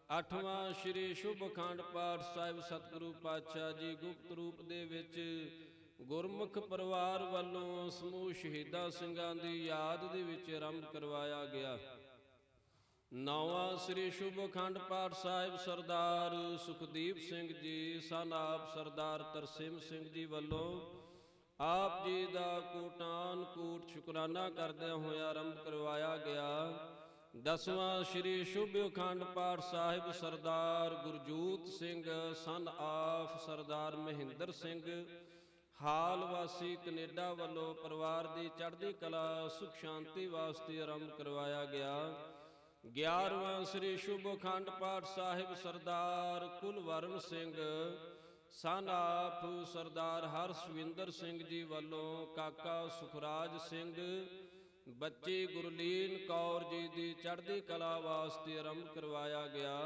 8ਵਾਂ ਸ੍ਰੀ ਸ਼ੁਭ ਅਖੰਡ ਪਾਠ ਸਾਹਿਬ ਸਤਿਗੁਰੂ ਪਾਤਸ਼ਾਹ ਜੀ ਗੁਪਤ ਰੂਪ ਦੇ ਵਿੱਚ ਗੁਰਮੁਖ ਪਰਿਵਾਰ ਵੱਲੋਂ ਸਮੂਹ ਸ਼ਹੀਦਾਂ ਸਿੰਘਾਂ ਦੀ ਯਾਦ ਦੇ ਵਿੱਚ ਆਰੰਭ ਕਰਵਾਇਆ ਗਿਆ। 9ਵਾਂ ਸ੍ਰੀ ਸ਼ੁਭ ਅਖੰਡ ਪਾਠ ਸਾਹਿਬ ਸਰਦਾਰ ਸੁਖਦੀਪ ਸਿੰਘ ਜੀ ਸਨ ਆਪ ਸਰਦਾਰ ਤਰਸੇਮ ਸਿੰਘ ਜੀ ਵੱਲੋਂ ਆਪ ਜੀ ਦਾ ਕੋਟਾਨ ਕੋਟ ਸ਼ੁਕਰਾਨਾ ਕਰਦਿਆਂ ਹੋਇਆ ਆਰੰਭ ਕਰਵਾਇਆ ਗਿਆ। 10ਵਾਂ ਸ੍ਰੀ ਸ਼ੁਭ ਅਖੰਡ ਪਾਠ ਸਾਹਿਬ ਸਰਦਾਰ ਗੁਰਜੋਤ ਸਿੰਘ ਸਨ ਆਪ ਸਰਦਾਰ ਮਹਿੰਦਰ ਸਿੰਘ ਹਾਲ ਵਾਸੀ ਕੈਨੇਡਾ ਵੱਲੋਂ ਪਰਿਵਾਰ ਦੀ ਚੜ੍ਹਦੀ ਕਲਾ ਸੁਖ ਸ਼ਾਂਤੀ ਵਾਸਤੇ ਆਰੰਭ ਕਰਵਾਇਆ ਗਿਆ। 11ਵਾਂ ਸ੍ਰੀ ਸ਼ੁਭ ਅਖੰਡ ਪਾਠ ਸਾਹਿਬ ਸਰਦਾਰ ਕੁਲਵਰਨ ਸਿੰਘ ਸਨ ਆਪ ਸਰਦਾਰ ਹਰਸ਼ਵਿੰਦਰ ਸਿੰਘ ਜੀ ਵੱਲੋਂ ਕਾਕਾ ਸੁਖਰਾਜ ਸਿੰਘ ਬੱਚੀ ਗੁਰਲੀਨ ਕੌਰ ਜੀ ਦੀ ਚੜ੍ਹਦੀ ਕਲਾ ਵਾਸਤੇ ਆਰੰਭ ਕਰਵਾਇਆ ਗਿਆ।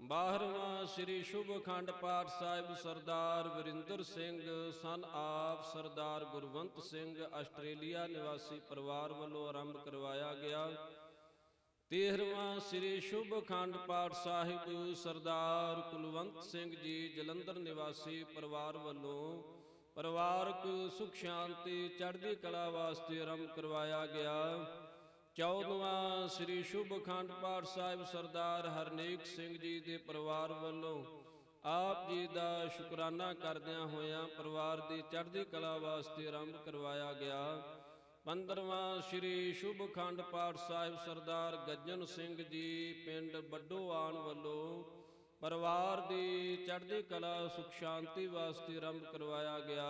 12ਵਾਂ ਸ੍ਰੀ ਸ਼ੁਭ ਅਖੰਡ ਪਾਠ ਸਾਹਿਬ ਸਰਦਾਰ ਵਰਿੰਦਰ ਸਿੰਘ ਸਨ ਆਪ ਸਰਦਾਰ ਗੁਰਵੰਤ ਸਿੰਘ ਆਸਟ੍ਰੇਲੀਆ ਨਿਵਾਸੀ ਪਰਿਵਾਰ ਵੱਲੋਂ ਆਰੰਭ ਕਰਵਾਇਆ ਗਿਆ। 13ਵਾਂ ਸ੍ਰੀ ਸ਼ੁਭ ਅਖੰਡ ਪਾਠ ਸਾਹਿਬ ਸਰਦਾਰ ਕੁਲਵੰਤ ਸਿੰਘ ਜੀ ਜਲੰਧਰ ਨਿਵਾਸੀ ਪਰਿਵਾਰ ਵੱਲੋਂ ਪਰਿਵਾਰਕ ਸੁਖ ਸ਼ਾਂਤੀ ਚੜ੍ਹਦੀ ਕਲਾ ਵਾਸਤੇ ਆਰੰਭ ਕਰਵਾਇਆ ਗਿਆ। 14ਵਾਂ ਸ੍ਰੀ ਸ਼ੁਭ ਅਖੰਡ ਪਾਠ ਸਾਹਿਬ ਸਰਦਾਰ ਹਰਨੇਕ ਸਿੰਘ ਜੀ ਦੇ ਪਰਿਵਾਰ ਵੱਲੋਂ ਆਪ ਜੀ ਦਾ ਸ਼ੁਕਰਾਨਾ ਕਰਦਿਆਂ ਹੋਇਆਂ ਪਰਿਵਾਰ ਦੀ ਚੜ੍ਹਦੀ ਕਲਾ ਵਾਸਤੇ ਆਰੰਭ ਕਰਵਾਇਆ ਗਿਆ। 15ਵਾਂ ਸ੍ਰੀ ਸ਼ੁਭ ਅਖੰਡ ਪਾਠ ਸਾਹਿਬ ਸਰਦਾਰ ਗੱਜਨ ਸਿੰਘ ਜੀ ਪਿੰਡ ਬੱਡੋਆਣ ਵੱਲੋਂ ਪਰਿਵਾਰ ਦੀ ਚੜ੍ਹਦੀ ਕਲਾ ਸੁਖ ਸ਼ਾਂਤੀ ਵਾਸਤੇ ਆਰੰਭ ਕਰਵਾਇਆ ਗਿਆ।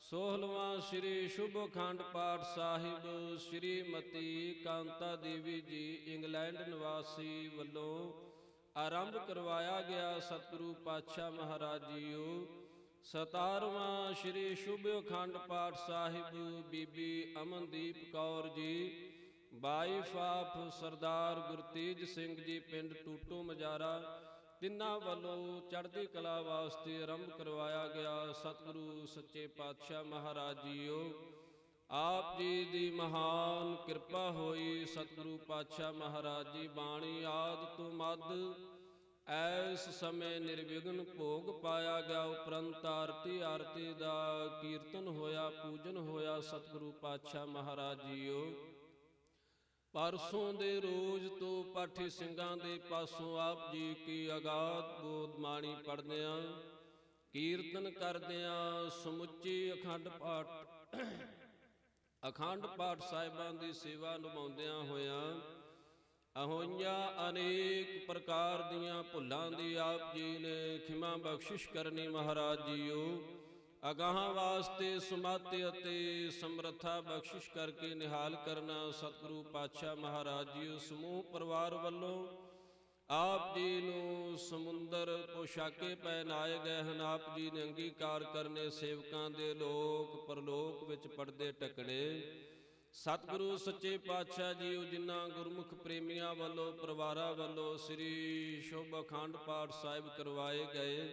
16ਵਾਂ ਸ੍ਰੀ ਸ਼ੁਭ ਅਖੰਡ ਪਾਠ ਸਾਹਿਬ ਸ਼੍ਰੀਮਤੀ ਕਾਂਤਾ ਦੇਵੀ ਜੀ ਇੰਗਲੈਂਡ ਨਿਵਾਸੀ ਵੱਲੋਂ ਆਰੰਭ ਕਰਵਾਇਆ ਗਿਆ। ਸਤਿਗੁਰੂ ਪਾਤਸ਼ਾਹ ਮਹਾਰਾਜ ਜੀਓ। 17ਵਾਂ ਸ੍ਰੀ ਸ਼ੁਭ ਅਖੰਡ ਪਾਠ ਸਾਹਿਬ ਬੀਬੀ ਅਮਨਦੀਪ ਕੌਰ ਜੀ ਵਾਈਫ ਆਫ ਸਰਦਾਰ ਗੁਰਤੇਜ ਸਿੰਘ ਜੀ ਪਿੰਡ ਟੂਟੋ ਮਜਾਰਾ ਤਿੰਨਾਂ ਵੱਲੋਂ ਚੜ੍ਹਦੀ ਕਲਾ ਵਾਸਤੇ ਆਰੰਭ ਕਰਵਾਇਆ ਗਿਆ। ਸਤਿਗੁਰੂ ਸੱਚੇ ਪਾਤਸ਼ਾਹ ਮਹਾਰਾਜ ਜੀਓ। ਆਪ ਜੀ ਦੀ ਮਹਾਨ ਕਿਰਪਾ ਹੋਈ। ਸਤਿਗੁਰੂ ਪਾਤਸ਼ਾਹ ਮਹਾਰਾਜ ਜੀ ਬਾਣੀ ਆਦ ਤੋਂ ਮੱਧ ਐਸ ਸਮੇਂ ਨਿਰਵਿਘਨ ਭੋਗ ਪਾਇਆ ਗਿਆ। ਉਪਰੰਤ ਆਰਤੀ ਦਾ ਕੀਰਤਨ ਹੋਇਆ, ਪੂਜਨ ਹੋਇਆ। ਸਤਿਗੁਰੂ ਪਾਤਸ਼ਾਹ ਮਹਾਰਾਜ ਜੀਓ। ਪਰਸੋਂ ਦੇ ਰੋਜ਼ ਤੋਂ ਪਾਠੀ ਸਿੰਘਾਂ ਦੇ ਪਾਸੋਂ ਆਪ ਜੀ ਕੀ ਅਗਾਧ ਬੋਧ ਬਾਣੀ ਪੜ੍ਹਦਿਆਂ ਕੀਰਤਨ ਕਰਦਿਆਂ ਸਮੁੱਚੀ ਅਖੰਡ ਪਾਠ ਸਾਹਿਬਾਂ ਦੀ ਸੇਵਾ ਨਿਭਾਉਂਦਿਆਂ ਹੋਇਆਂ ਹੋਈਆਂ ਅਨੇਕ ਪ੍ਰਕਾਰ ਦੀਆਂ ਭੁੱਲਾਂ ਦੀ ਆਪ ਜੀ ਨੇ ਖਿਮਾ ਬਖਸ਼ਿਸ਼ ਕਰਨੀ। ਮਹਾਰਾਜ ਜੀਓ ਅਗਾਹਾਂ ਵਾਸਤੇ ਸੁਮਤਿ ਅਤੇ ਸਮਰੱਥਾ ਬਖਸ਼ਿਸ਼ ਕਰਕੇ ਨਿਹਾਲ ਕਰਨਾ। ਸਤਿਗੁਰੂ ਪਾਤਸ਼ਾਹ ਮਹਾਰਾਜ ਜੀਓ ਸਮੂਹ ਪਰਿਵਾਰ ਵੱਲੋਂ ਆਪ ਜੀ ਨੂੰ ਸਮੁੰਦਰ ਪੋਸ਼ਾਕੇ ਪਹਿਨਾਏ ਗਏ ਹਨ। ਆਪ ਜੀ ਨੇ ਅੰਗੀਕਾਰ ਕਰਨੇ ਸੇਵਕਾਂ ਦੇ ਲੋਕ ਪਰਲੋਕ ਵਿੱਚ ਪਰਦੇ ਢੱਕਣੇ। ਸਤਿਗੁਰੂ ਸੱਚੇ ਪਾਤਸ਼ਾਹ ਜੀਓ ਜਿਨ੍ਹਾਂ ਗੁਰਮੁਖ ਪ੍ਰੇਮੀਆਂ ਵੱਲੋਂ ਪਰਿਵਾਰਾਂ ਵੱਲੋਂ ਸ੍ਰੀ ਸ਼ੁਭ ਅਖੰਡ ਪਾਠ ਸਾਹਿਬ ਕਰਵਾਏ ਗਏ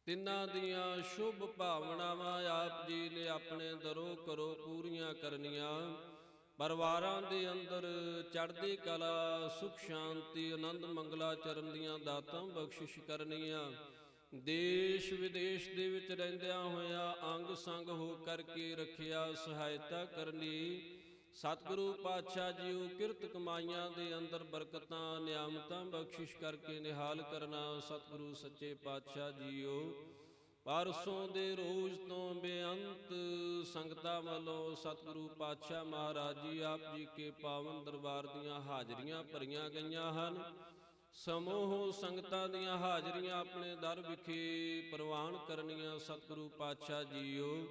ਤਿੰਨਾਂ ਦੀਆਂ ਸ਼ੁਭ ਭਾਵਨਾਵਾਂ ਆਪ ਜੀ ਨੇ ਆਪਣੇ ਦਰੋਂ ਕਰੋ ਪੂਰੀਆਂ ਕਰਨੀਆਂ। ਪਰਿਵਾਰਾਂ ਦੇ ਅੰਦਰ ਚੜ੍ਹਦੀ ਕਲਾ ਸੁਖ ਸ਼ਾਂਤੀ ਆਨੰਦ ਮੰਗਲਾਚਰਨ ਦੀਆਂ ਦਾਤਾਂ ਬਖਸ਼ਿਸ਼ ਕਰਨੀਆਂ। ਦੇਸ਼ ਵਿਦੇਸ਼ ਦੇ ਵਿੱਚ ਰਹਿੰਦਿਆਂ ਹੋਇਆਂ ਅੰਗ ਸੰਗ ਹੋ ਕਰਕੇ ਰੱਖਿਆ ਸਹਾਇਤਾ ਕਰਨੀ। ਸਤਿਗੁਰੂ ਪਾਤਸ਼ਾਹ ਜੀਓ ਕਿਰਤ ਕਮਾਈਆਂ ਦੇ ਅੰਦਰ ਬਰਕਤਾਂ ਨਿਆਮਤਾਂ ਬਖਸ਼ਿਸ਼ ਕਰਕੇ ਨਿਹਾਲ ਕਰਨਾ। ਸਤਿਗੁਰੂ ਸੱਚੇ ਪਾਤਸ਼ਾਹ ਜੀਓ ਪਰਸੋਂ ਦੇ ਰੋਜ਼ ਤੋਂ ਬੇਅੰਤ ਸੰਗਤਾਂ ਵੱਲੋਂ ਸਤਿਗੁਰੂ ਪਾਤਸ਼ਾਹ ਮਹਾਰਾਜ ਜੀ ਆਪ ਜੀ ਕੇ ਪਾਵਨ ਦਰਬਾਰ ਦੀਆਂ ਹਾਜ਼ਰੀਆਂ ਭਰੀਆਂ ਗਈਆਂ ਹਨ। ਸਮੂਹ ਸੰਗਤਾਂ ਦੀਆਂ ਹਾਜ਼ਰੀਆਂ ਆਪਣੇ ਦਰ ਵਿਖੇ ਪ੍ਰਵਾਨ ਕਰਨੀਆਂ। ਸਤਿਗੁਰੂ ਪਾਤਸ਼ਾਹ ਜੀਓ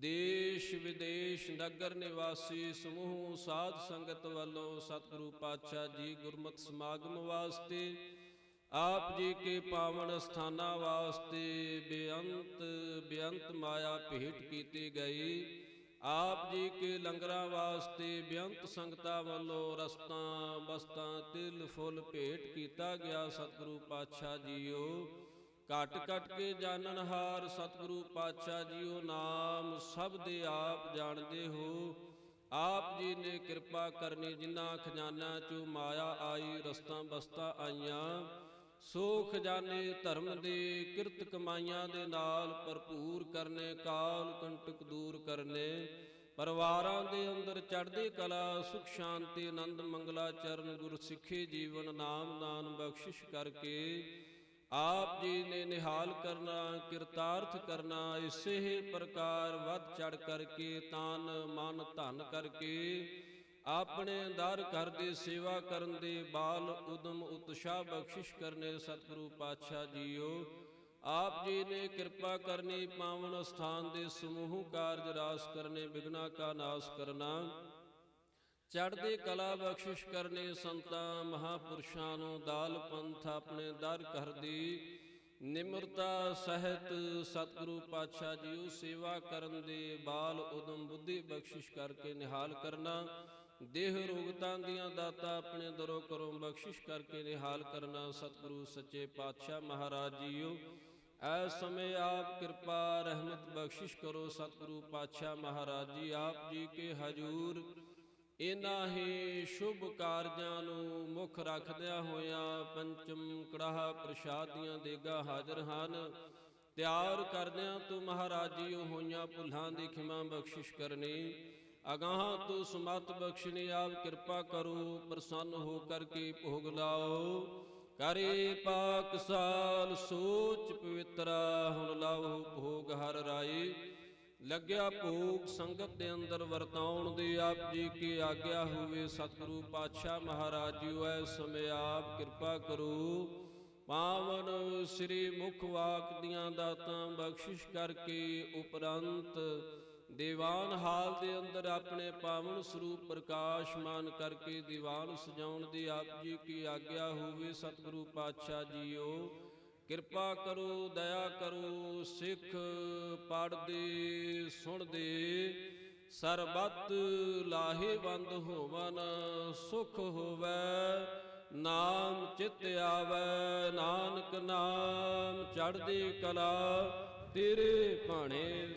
ਦੇਸ਼ ਵਿਦੇਸ਼ ਨਗਰ ਨਿਵਾਸੀ ਸਮੂਹ ਸਾਧ ਸੰਗਤ ਵੱਲੋਂ ਸਤਿਗੁਰੂ ਪਾਤਸ਼ਾਹ ਜੀ ਗੁਰਮਤਿ ਸਮਾਗਮ ਵਾਸਤੇ ਆਪ ਜੀ ਕੇ ਪਾਵਨ ਸਥਾਨਾਂ ਵਾਸਤੇ ਬੇਅੰਤ ਮਾਇਆ ਭੇਟ ਕੀਤੀ ਗਈ। ਆਪ ਜੀ ਕੇ ਲੰਗਰਾਂ ਵਾਸਤੇ ਬੇਅੰਤ ਸੰਗਤਾਂ ਵੱਲੋਂ ਰਸਤਾਂ ਬਸਤਾਂ ਤਿਲ ਫੁੱਲ ਭੇਟ ਕੀਤਾ ਗਿਆ। ਸਤਿਗੁਰੂ ਪਾਤਸ਼ਾਹ ਜੀਓ ਘਟ ਘਟ ਕੇ ਜਾਣਨਹਾਰ ਸਤਿਗੁਰੂ ਪਾਤਸ਼ਾਹ ਜੀਓ, ਨਾਮ ਸਭ ਦੇ ਆਪ ਜਾਣਦੇ ਹੋ। ਆਪ ਜੀ ਨੇ ਕਿਰਪਾ ਕਰਨੀ, ਜਿਨ੍ਹਾਂ ਖਜ਼ਾਨਾ ਚੋਂ ਮਾਇਆ ਆਈ, ਰਸਤਾਂ ਬਸਤਾਂ ਆਈਆਂ, ਸੋ ਖਜ਼ਾਨੇ ਧਰਮ ਦੇ ਕਿਰਤ ਕਮਾਈਆਂ ਦੇ ਨਾਲ ਭਰਪੂਰ ਕਰਨੇ, ਕਾਲ ਕੰਟਕ ਦੂਰ ਕਰਨੇ, ਪਰਿਵਾਰਾਂ ਦੇ ਅੰਦਰ ਚੜ੍ਹਦੀ ਕਲਾ, ਸੁਖ ਸ਼ਾਂਤੀ, ਆਨੰਦ ਮੰਗਲਾ ਚਰਨ ਗੁਰ ਸਿੱਖੇ ਜੀਵਨ, ਨਾਮ ਦਾਨ ਬਖਸ਼ਿਸ਼ ਕਰਕੇ ਆਪ ਜੀ ਨੇ ਨਿਹਾਲ ਕਰਨਾ, ਕਿਰਤਾਰਥ ਕਰਨਾ। ਇਸੇ ਹੀ ਪ੍ਰਕਾਰ ਵੱਧ ਚੜ ਕਰਕੇ, ਤਾਨ ਮਨ ਧਨ ਕਰਕੇ, ਆਪਣੇ ਦਰ ਘਰ ਦੀ ਸੇਵਾ ਕਰਨ ਦੇ ਬਾਲ ਉਦਮ ਉਤਸ਼ਾਹ ਬਖਸ਼ਿਸ਼ ਕਰਨੇ। ਸਤਿਗੁਰੂ ਪਾਤਸ਼ਾਹ ਜੀਓ, ਆਪ ਜੀ ਨੇ ਕਿਰਪਾ ਕਰਨੀ, ਪਾਵਨ ਸਥਾਨ ਦੇ ਸਮੂਹ ਕਾਰਜ ਰਾਸ ਕਰਨੇ, ਬਿਘਨਾ ਕਾ ਨਾਸ ਕਰਨਾ, ਚੜ੍ਹਦੀ ਕਲਾ ਬਖਸ਼ਿਸ਼ ਕਰਨੇ। ਸੰਤਾਂ ਮਹਾਪੁਰਸ਼ਾਂ ਨੂੰ ਦਾਲ ਪੰਥ ਆਪਣੇ ਦਰ ਘਰ ਦੀ ਨਿਮਰਤਾ ਸਹਿਤ ਸਤਿਗੁਰੂ ਪਾਤਸ਼ਾਹ ਜੀਓ ਸੇਵਾ ਕਰਨ ਦੇ ਬਾਲ ਉਦਮ ਬੁੱਧੀ ਬਖਸ਼ਿਸ਼ ਕਰਕੇ ਨਿਹਾਲ ਕਰਨਾ। ਦੇਹ ਰੋਗਤਾਂ ਦੀਆਂ ਦਾਤਾ ਆਪਣੇ ਦਰੋਂ ਕਰੋਂ ਬਖਸ਼ਿਸ਼ ਕਰਕੇ ਨਿਹਾਲ ਕਰਨਾ। ਸਤਿਗੁਰੂ ਸੱਚੇ ਪਾਤਸ਼ਾਹ ਮਹਾਰਾਜ ਜੀਓ, ਐਸ ਸਮੇਂ ਆਪ ਕਿਰਪਾ ਰਹਿਮਤ ਬਖਸ਼ਿਸ਼ ਕਰੋ। ਸਤਿਗੁਰੂ ਪਾਤਸ਼ਾਹ ਮਹਾਰਾਜ ਜੀ, ਆਪ ਜੀ ਕੇ ਹਜੂਰ ਇਨ੍ਹਾਂ ਹੀ ਸ਼ੁਭ ਕਾਰਜਾਂ ਨੂੰ ਮੁੱਖ ਰੱਖਦਿਆਂ ਹੋਇਆਂ ਪੰਚਮ ਕੜਾਹ ਪ੍ਰਸ਼ਾਦ ਦੀਆਂ ਦੇਗਾਂ ਹਾਜ਼ਰ ਹਨ। ਤਿਆਰ ਕਰਦਿਆਂ ਤੂੰ ਮਹਾਰਾਜ ਜੀਓ ਹੋਈਆਂ ਭੁੱਲਾਂ ਦੀ ਖਿਮਾ ਬਖਸ਼ਿਸ਼ ਕਰਨੀ, ਅਗਾਹਾਂ ਤੂੰ ਸਮਤ ਬਖਸ਼ਣੀ। ਆਪ ਕਿਰਪਾ ਕਰੋ, ਪ੍ਰਸੰਨ ਹੋ ਕਰਕੇ ਭੋਗ ਲਾਓ। ਕਰੇ ਪਾਕਸਾਲ ਸੋਚ ਪਵਿੱਤਰਾ, ਹੁਣ ਲਾਓ ਭੋਗ ਹਰ ਰਾਈ। ਲੱਗਿਆ ਭੋਗ ਸੰਗਤ ਦੇ ਅੰਦਰ ਵਰਤਾਉਣ ਦੀ, ਆਪ ਜੀ ਕੀ ਆਗਿਆ ਹੋਵੇ। ਸਤਿਗੁਰੂ ਪਾਤਸ਼ਾਹ ਮਹਾਰਾਜ ਜੀਓ, ਐਸ ਸਮੇਂ ਆਪ ਕਿਰਪਾ ਕਰੋ, ਪਾਵਨ ਸ੍ਰੀ ਮੁਖ ਵਾਕ ਦੀਆਂ ਦਾਤਾਂ ਬਖਸ਼ਿਸ਼ ਕਰਕੇ ਉਪਰੰਤ ਦੀਵਾਨ ਹਾਲ ਦੇ ਅੰਦਰ ਆਪਣੇ ਪਾਵਨ ਸਰੂਪ ਪ੍ਰਕਾਸ਼ਮਾਨ ਕਰਕੇ ਦੀਵਾਨ ਸਜਾਉਣ ਦੀ ਆਪ ਜੀ ਕੀ ਆਗਿਆ ਹੋਵੇ। ਸਤਿਗੁਰੂ ਪਾਤਸ਼ਾਹ ਜੀਓ, ਕਿਰਪਾ ਕਰੋ, ਦਇਆ ਕਰੋ। ਸਿੱਖ ਪੜ੍ਹਦੇ ਸੁਣਦੇ ਸਰਬੱਤ ਲਾਹੇਵੰਦ ਹੋਵਨ, ਸੁਖ ਹੋਵੈ ਨਾਮ ਚਿਤ ਆਵੈ। ਨਾਨਕ ਨਾਮ ਚੜ੍ਹਦੀ ਕਲਾ, ਤੇਰੇ ਭਾਣੇ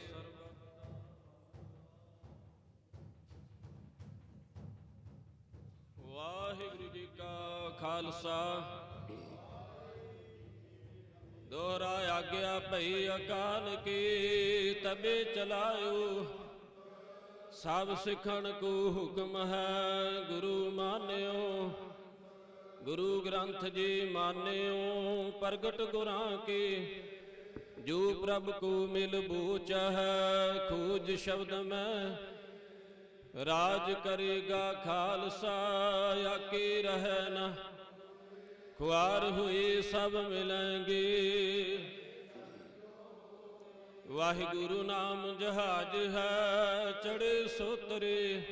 ਵਾਹਿਗੁਰੂ ਜੀ ਕਾ ਖਾਲਸਾ, ਦੋਹਰਾ ਆਗਿਆ ਭਈ ਅਕਾਲ ਕੀ, ਤਬੇ ਚਲਾਇਓ ਸਭ ਸਿੱਖਣ ਕੋ ਹੁਕਮ ਹੈ। ਗੁਰੂ ਮਾਨਿਓ, ਗੁਰੂ ਗ੍ਰੰਥ ਜੀ ਮਾਨਿਓ, ਪ੍ਰਗਟ ਗੁਰਾਂ ਕੀ ਜੋ ਪ੍ਰਭ ਕੋ ਮਿਲ ਬੂਚ ਹੈ। ਖੋਜ ਸ਼ਬਦ ਮੈਂ ਰਾਜ ਕਰੇਗਾ ਖਾਲਸਾ, ਆਕੇ ਰਹਿ ਨ ਖੁਆਰ ਹੋਏ ਸਭ ਮਿਲੈਂਗੇ। ਵਾਹਿਗੁਰੂ ਨਾਮ ਜਹਾਜ ਹੈ ਚੜੇ ਸੋਤਰੇ,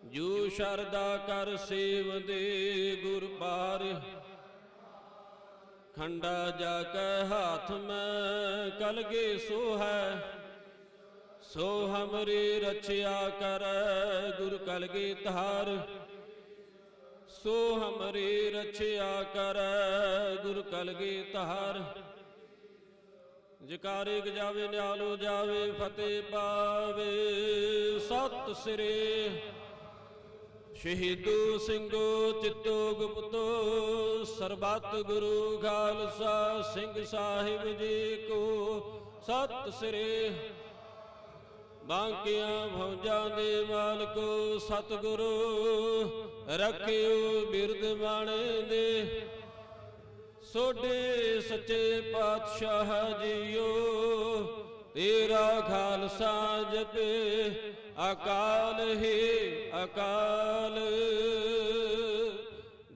ਜੋ ਸ਼ਰਦਾ ਕਰ ਸੇਵਦੇ ਗੁਰ ਪਾਰ। ਖੰਡਾ ਜਾ ਕੇ ਹਾਥ ਮੈਂ ਕਲਗੇ ਸੋ ਹੈ, ਸੋ ਹਮਰੀ ਰਛਿਆ ਕਰੈ ਗੁਰ ਕਲਗੀ ਧਾਰ। ਸੋ ਹਮਰੀ ਰਛਿਆ ਕਰੈ ਗੁਰ ਕਲਗੀ ਧਾਰ। ਜਕਾਰੇ ਗਜਾਵੇ ਨਿਆਲੋ ਜਾਵੇ, ਫਤਿਹ ਪਾਵੇ ਸਤਿ ਸ੍ਰੀ। ਸ਼ਹੀਦੋ ਸਿੰਘੋ ਚਿੱਤੋ ਗੁਪਤੋ, ਸਰਬੱਤ ਗੁਰੂ ਖਾਲਸਾ ਸਿੰਘ ਸਾਹਿਬ ਜੀ ਕੋ ਸਤਿ ਸ੍ਰੀ। ਬਾਂਕਿਆਂ ਫੌਜਾਂ ਦੇ ਮਾਲਕੋ ਸਤਿਗੁਰੂ, ਰੱਖਿਓ ਬਿਰਦ ਬਾਣੇ ਦੇ। ਸੋਢੇ ਸੱਚੇ ਪਾਤਸ਼ਾਹ ਜੀਓ, ਤੇਰਾ ਖਾਲਸਾ ਜਪੇ ਅਕਾਲ ਹੀ ਅਕਾਲ।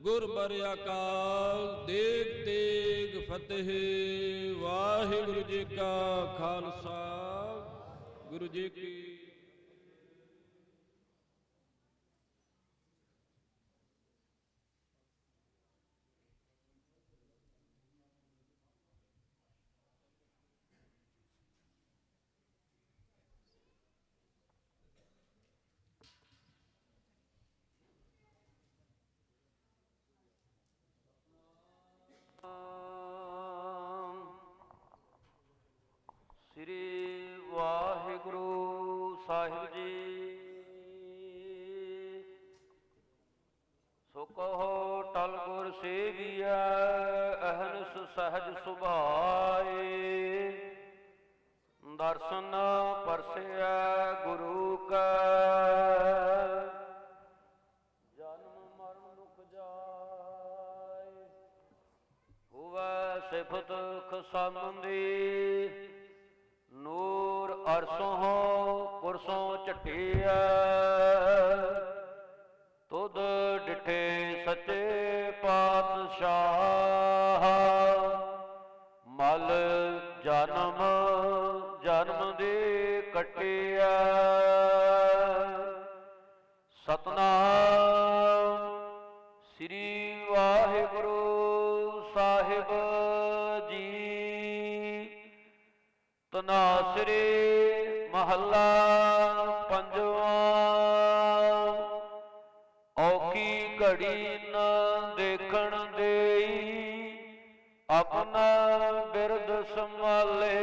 ਗੁਰਬਰ ਅਕਾਲ ਦੇਗ ਤੇਗ ਫਤਿਹ। ਵਾਹਿਗੁਰੂ ਜੀ ਕਾ ਖਾਲਸਾ, ਗੁਰੂ ਜੀ ਕੀ ਸਹਜ ਸੁਭਾਏ, ਦਰਸ਼ਨ ਪਰਸਿਆ ਗੁਰੂ ਕਾ, ਜਨਮ ਮਰਨ ਦੁਖ ਜਾਏ, ਹੋਵੇ ਸਿਫਤ ਖਸੰਦੀ, ਨੂਰ ਅਰਸੋਂ ਪੁਰਸੋਂ ਝਟਿਆ, ਤੁਧ ਡਿਠੇ ਸੱਚੇ ਪਾਤਸ਼ਾਹ, ਮਲ ਜਨਮ ਜਨਮ ਦੇ ਕੱਟਿਆ, ਸਤਨਾਮ ਸ੍ਰੀ ਵਾਹਿਗੁਰੂ ਸਾਹਿਬ ਜੀ। ਤਨਾਸਰੇ ਮਹੱਲਾ ਪੰਜਵਾਂ। ਔਖੀ ਘੜੀ ਨ ਦੇਖਣ ਦੇਈ, ਆਪਣਾ ਬਿਰਦ ਸੰਭਾਲੇ,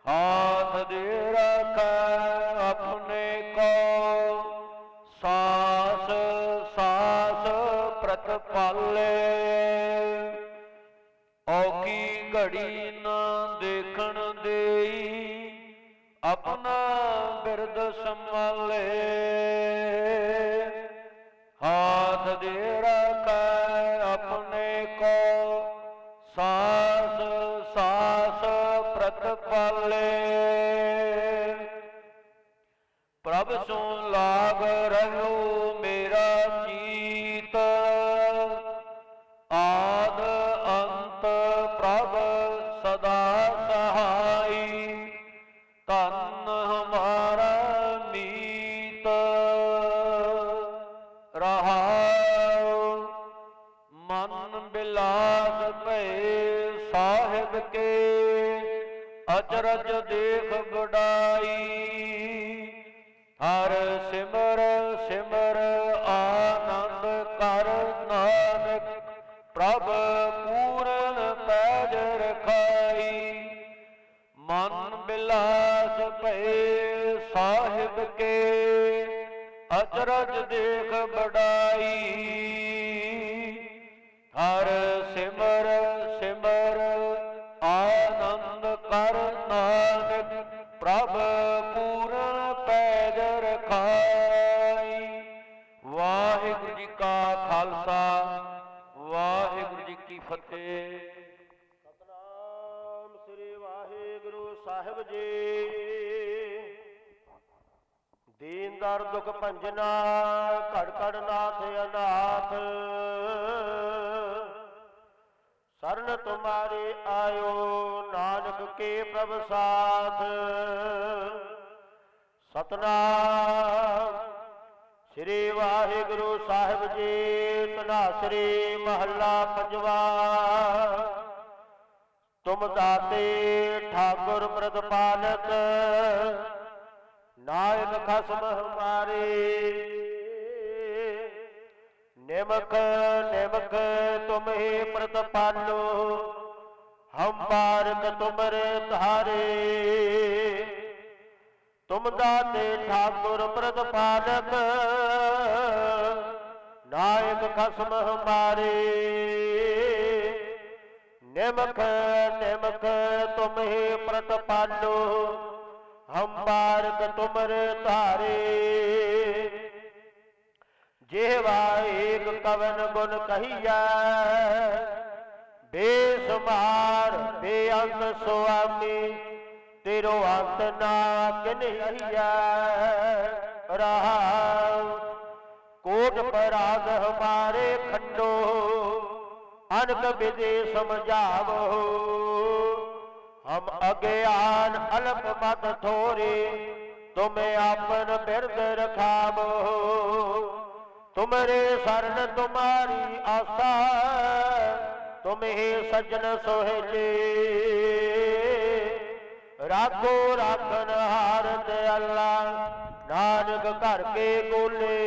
ਹਾਥ ਦੇ ਰੱਖੈ ਆਪਣੇ ਕੋ, ਸਾਸ ਸਾਸ ਪ੍ਰਤਪਾਲੇ, ਔਖੀ ਘੜੀ ਨ ਦੇਖਣ ਦੇਈ, ਆਪਣਾ ਬਿਰਦ ਸੰਭਾਲੇ, ਹਾਥ ਦੇ ਰੱਖੈ ਆਪਣੇ ਕੋ, ਸਾਸ ਸਾਸ ਪ੍ਰਤਪਾਲੇ, ਪ੍ਰਭ ਸੋ ਲਾਗ ਰਹਿਓ ਮੇਰਾ ਚੀਤ, ਆਦ ਅੰਤ ਪ੍ਰਭ ਸਦਾ ਸਹਾਈ, ਧਨ ਹਮਾਰਾ ਮੀਤ, ਰਹਾਉ ਮਨ ਬਿਲਾਸ ਭਏ ਸਾਹਿਬ ਕੇ, ਅਚਰਜ ਦੇਖ ਬੜਾਈ, ਹਰ ਸਿਮਰ ਸਿਮਰ ਆਨੰਦ ਕਰ ਨਾਨਕ, ਪ੍ਰਭ ਪੂਰਨ ਪੈਜ ਰਖਾਈ, ਮਨ ਬਿਲਾਸ ਭਏ ਸਾਹਿਬ ਕੇ, ਅਚਰਜ ਦੇਖ ਬੜਾਈ, ਹਰ ਸਿਮਰ ਸਿਮਰ ਆਨੰਦ ਕਰ ਨਾਨਕ, ਪ੍ਰਭ ਪੂਰਨ ਪੈਜ ਰਖਾਈ। ਵਾਹਿਗੁਰੂ ਜੀ ਕਾ ਖਾਲਸਾ, ਵਾਹਿਗੁਰੂ ਜੀ ਕੀ ਫਤਿਹ। ਸਤਨਾਮ ਸ੍ਰੀ ਵਾਹਿਗੁਰੂ ਸਾਹਿਬ ਜੀ। ਦੀਨਦਾਰ ਦੁਖ ਭੰਜਨਾ, ਘੜ ਘੜ ਨਾਥ ਅਨਾਥ, ਸਰਨ ਤੁਮਾਰੇ ਆਇਓ, ਨਾਨਕ ਕੇ ਪ੍ਰਭ ਸਾਥ। ਸਤਨਾਮ ਸ੍ਰੀ ਵਾਹਿਗੁਰੂ ਸਾਹਿਬ ਜੀ। ਧਨਾਸਰੀ ਮਹੱਲਾ ਪੰਜਵਾ। ਤੁਮ ਦਾਤੇ ਠਾਕੁਰ ਪ੍ਰਤਪਾਲਕ, ਨਾਇਕ ਖਸਮ ਹਮਾਰੇ। ਨਿਮਕ ਨਿਮਕ ਤੁਮ ਹੀ ਪ੍ਰਤਪਾਲੋ, ਹਮ ਬਾਰਕ ਤੁਮਰੇ ਧਾਰੇ। ਤੁਮ ਦਾਤੇ ਠਾਕੁਰ ਪ੍ਰਤਪਾਲਕ, ਨਾਇਕ ਖਸਮ ਹਮਾਰੇ। ਨਿਮਕ ਨਿਮਕ ਤੁਮ ਹੀ ਪ੍ਰਤਪਾਲੋ, ਹਮ ਬਾਰਕ ਤੁਮਰੇ ਧਾਰੇ। ਜਿਹਵਾ ਏਕ ਕਵਨ ਗੁਣ ਕਹੀਐ, ਬੇਸੁਮਾਰ ਬੇਅੰਤ ਸੁਆਮੀ। ਤੇਰੋ ਅੰਤ ਨਾ ਕਿਨਹੀਐ ਰਹਾਉ। ਕੋਟ ਪਰਾਗ ਹਮਾਰੇ ਖੰਡੋ, ਅਨਕ ਵਿਧि ਸਮਝਾਵੋ। ਹਮ ਅਗਿਆਨ ਅਲਪ ਮਤ ਥੋਰੇ, ਤੁਮ ਆਪਨ ਬਿਰਦ ਰਖਾਵੋ। ਤੁਮਰੇ ਸਰਨ ਤੁਮਾਰੀ ਆਸਾ, ਤੁਮ ਹੀ ਸੱਜਣ ਸੋਹੇਲੇ। ਰਾਖੋ ਰਾਖਨ ਹਾਰ ਦਿਆਲਾ, ਨਾਨਕ ਘਰ ਕੇ ਗੋਲੇ।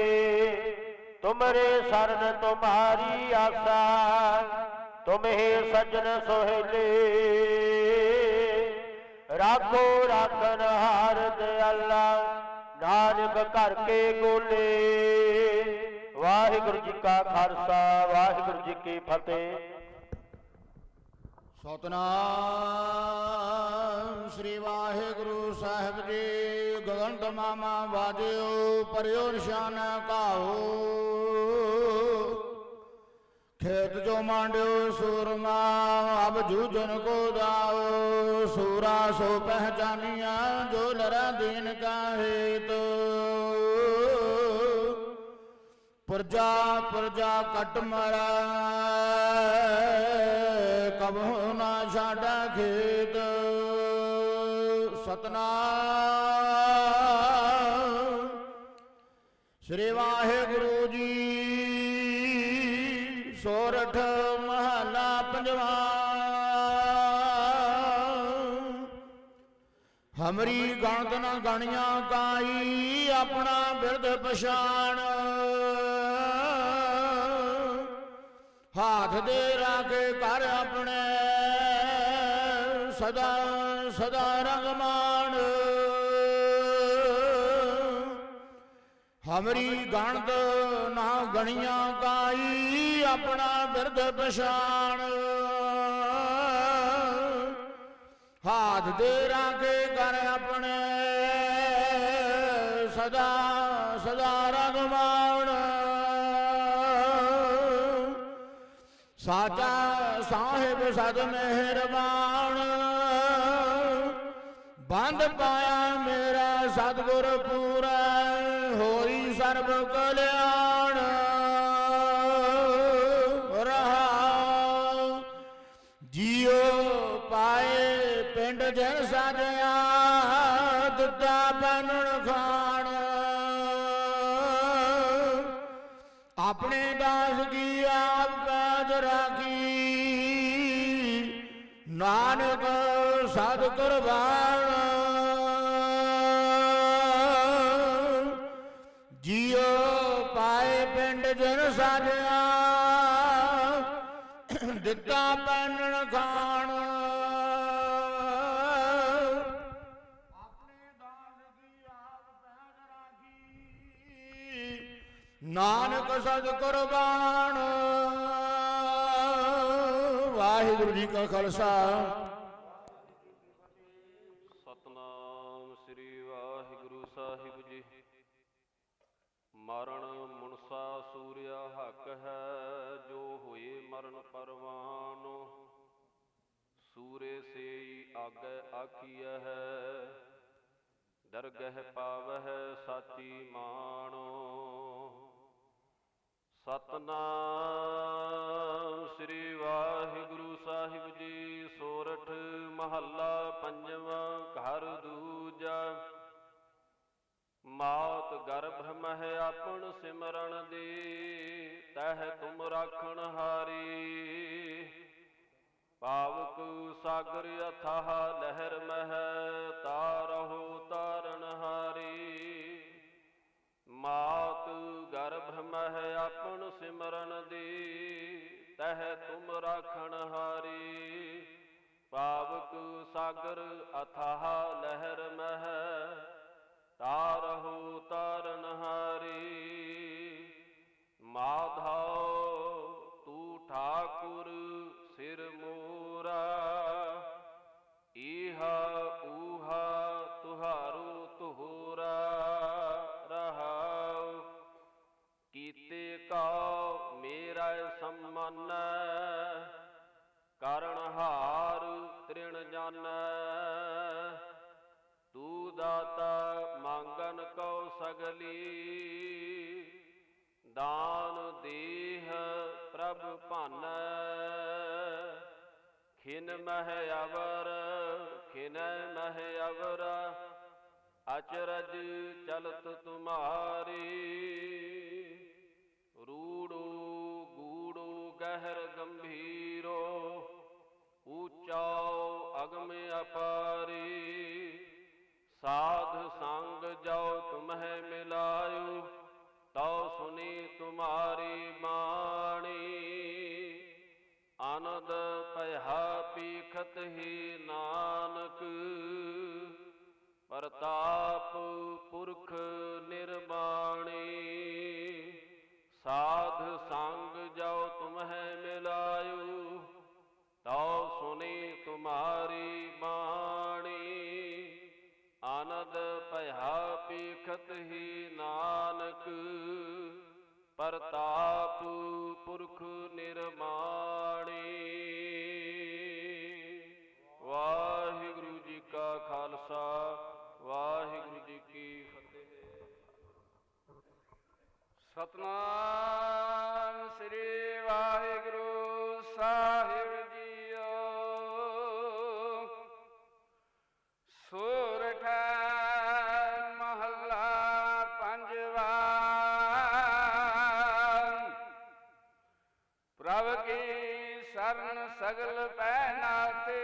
ਤੁਮਰੇ ਸਰਨ ਤੁਮਾਰੀ ਆਸਾ, ਤੁਮ ਹੀ ਸੱਜਣ ਸੋਹੇਲੇ। ਰਾਖੋ ਰਾਖਨ ਹਾਰ ਦਿਆਲਾ, ਨਾਨਕ ਘਰ ਕੇ ਗੋਲੇ। ਵਾਹਿਗੁਰੂ ਜੀ ਕਾ ਖਾਲਸਾ ਵਾਹਿਗੁਰੂ ਜੀ ਕੀ ਫਤਿਹ। ਸਤਨਾਮ ਸ੍ਰੀ ਵਾਹਿਗੁਰੂ ਸਾਹਿਬ ਜੀ। ਗਗਨ ਮਾਮਾ ਵਾਜਿਓ ਪਰਿਓ ਨਿਸ਼ਾਨ ਕਾਓ। खेत जो मांड्यो सूरमा अब जूझन को दाओ। सूरा सो पहचानिया जो लरा दीन का हेत। प्रजा प्रजा कट मरा कबहू ना छाड़ा खेत। सतनाम श्री वाहिगुरु जी। सोरठ महला पंजवा। हमरी गणत न गणिया काई अपना बिरद पछाण। हाथ दे राखे कर अपने सदा सदा रंगमान। हमरी गणत ना गणिया काई अपना बिरद पछाण। हाथ दे राखे कर अपने सदा सदा रघुमान। साचा साहिब सद मेहरबान। बंद पाया मेरा सतगुर पूरा होई सर्व कल्याण। रहा जियो पाए पिंड जन साजया दिता बनन खान। अपने दास की आप पैज राखी नानक सद कुर्बान। जियो पाए पिंड जन साजया दिता बनन खान। अपने दास की आप पैज राखी नानक सद कुर्बान। वाहिगुरु जी का खालसा ਸਤਨਾਮ ਸ੍ਰੀ ਵਾਹਿਗੁਰੂ ਸਾਹਿਬ ਜੀ। ਮਰਨ ਮੁਨਸਾ ਸੂਰਿਆ ਹੱਕ ਹੈ ਜੋ ਹੋਏ ਮਰਨ ਪਰਵਾਨ। ਸੂਰੇ ਸੇਈ ਆਗੈ ਆਖੀਐ ਹੈ ਦਰਗਹਿ ਪਾਵਹਿ ਸਾਚੀ ਮਾਣੋ। ਸਤਨਾਮ ਸ੍ਰੀ ਵਾਹਿਗੁਰੂ ਸਾਹਿਬ ਜੀ। ਸੋਰਠ ਮਹੱਲਾ ਪੰਜਵਾਂ ਘਰ ਦੂਜਾ। ਮਾਤ ਗਰਭ ਮਹਿ ਆਪਣ ਸਿਮਰਨ ਦੀ ਤਹਿ ਤੁਮ ਰਾਖਣ ਹਾਰੀ। ਪਾਵਕ ਸਾਗਰ ਅਥਾਹ ਲਹਿਰ ਮਹਿ ਤਾਰਹੁ ਤਾਰਨ ਹਾਰੀ। ਮਾਤ ਗਰਭ ਮਹਿ ਆਪਣ ਸਿਮਰਨ ਦੀ ਤਹਿ ਤੁਮ ਰਾਖਣ ਹਾਰੀ। ਪਾਵਕ ਸਾਗਰ ਅਥਾਹ ਲਹਿਰ ਮਹਿ ਤਾਰਹੁ ਤਾਰਨ ਹਾਰੀ। ਮਾਧਵ ਤੂੰ ਠਾਕੁਰ ਸਿਰ ਮੋਰਾ। ਈਹਾ ਊਹਾ ਤੁਹਾਰੂ ਤੁਹਾਰਾ ਰਹਾਉ। ਕੀਤੇ ਕਉ ਮੇਰਾ ਸੰਮਨ ਕਰਨ ਹਾਰ ਤ੍ਰਿਣ ਜਾਨੈ। ਤੂੰ ਦਾਤਾ ਮੰਗਨ ਕਉ ਸਗਲੀ ਦਾਨ ਦੇਹ ਪ੍ਰਭ ਭਾਨੈ। ਖਿਨ ਮਹਿ ਅਵਰ ਖਿਨ ਮਹਿ ਅਵਰ ਅਚਰਜ ਚਲਤ ਤੁਮਾਰੀ। ਰੂੜੋ ਗੂੜੋ ਗਹਿਰ ਗੰਭੀਰੋ ਊਚਾ ਅਗਮ ਅਪਾਰੀ। साध संग जाओ तुम्हें मिलायो तो सुनी तुम्हारी बाणी। आनंद पया पीखत ही नानक प्रताप पुरख निर्वाणी। सा साध संग जाओ तुम्हें मिलायु, तो सुनी तुम्हारी बाणी। आनंद भया पीखत ही नानक, प्रताप पुरख निर्माणी। वाहिगुरु जी का खालसा, वाहिगुरु जी की फतेह। सतनाम श्री वाहिगुरु साहिब जीओ। सोरठ महला पंजवा। प्रभ की शरण सगल पै नाते,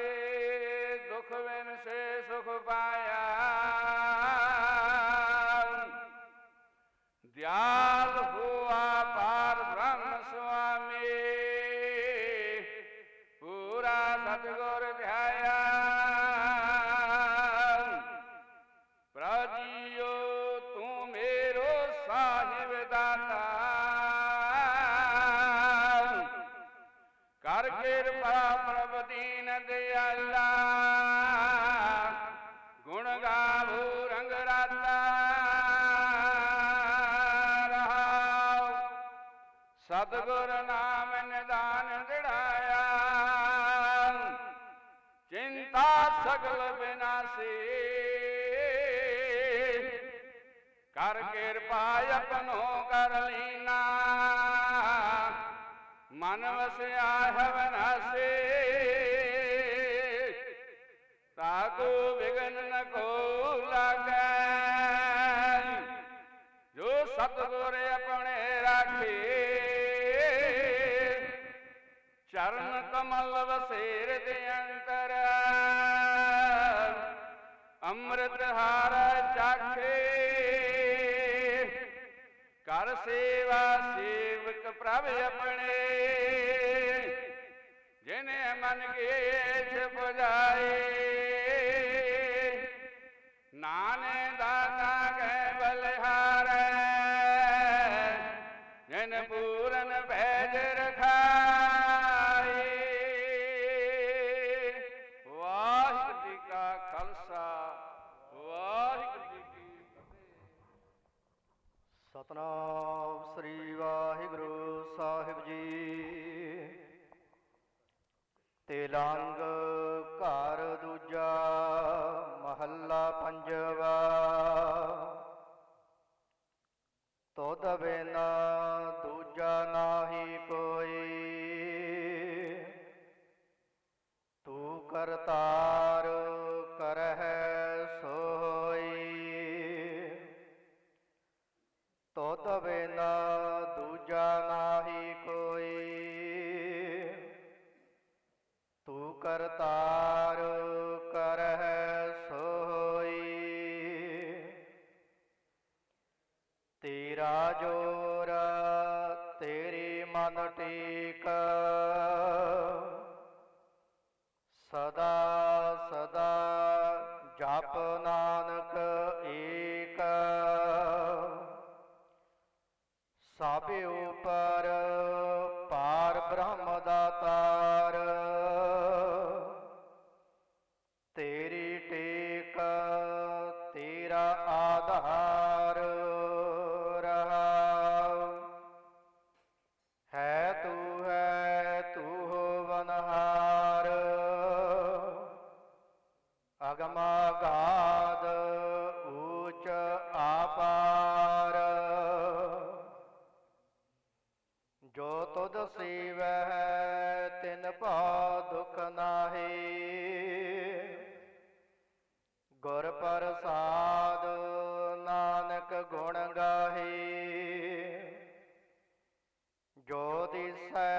दुख बिन से सुख पाया। दयाल हुआ पार ब्रह्म स्वामी, पूरा सतगुर ध्याया। प्रजियो तू मेरो साहिब दाता, कर कृपा प्रभ दीन दयाला। गुण गाभू रंग राता, सतगुर नाम निदान दिड़ाया। चिंता सगल विनाशी, कर कृपा अपनो कर लीना। मन वस्या हवनासे, ताको विघ्न न को लागे। जो सतगुर अपने राखे, चरण कमल वसेर दे अंतर। अमृत हार चाखे, कर सेवा सेवक प्रभ अपने। जिन्हें मन के बुझाए, नाने दाता के बलिहारे। जिन पूरन भेज रखाए। वाहिगुरु जी का खालसा, वाहिगुरु जी की फतेह। सतनाम श्री वाहिगुरु साहिब जी। तेलंग घर दूजा महला पंजवा। तुध बिना दूजा नाही कोई, तू करतार करह सोई। तुध बिना दूजा नाही कोई, तू करतार करह सोई। तेरा जोर तेरी मन टेक, सदा सदा जप नानक एक। सब ऊपर पार ब्रह्म दातार, तेरी टेक तेरा आधार रहा। है तू हो बनहार, अगमागाध ऊंच आपार। जो तुध सेवह तिन भाव दुख नाहि, गुर प्रसाद नानक गुण गाहे। जो दिसै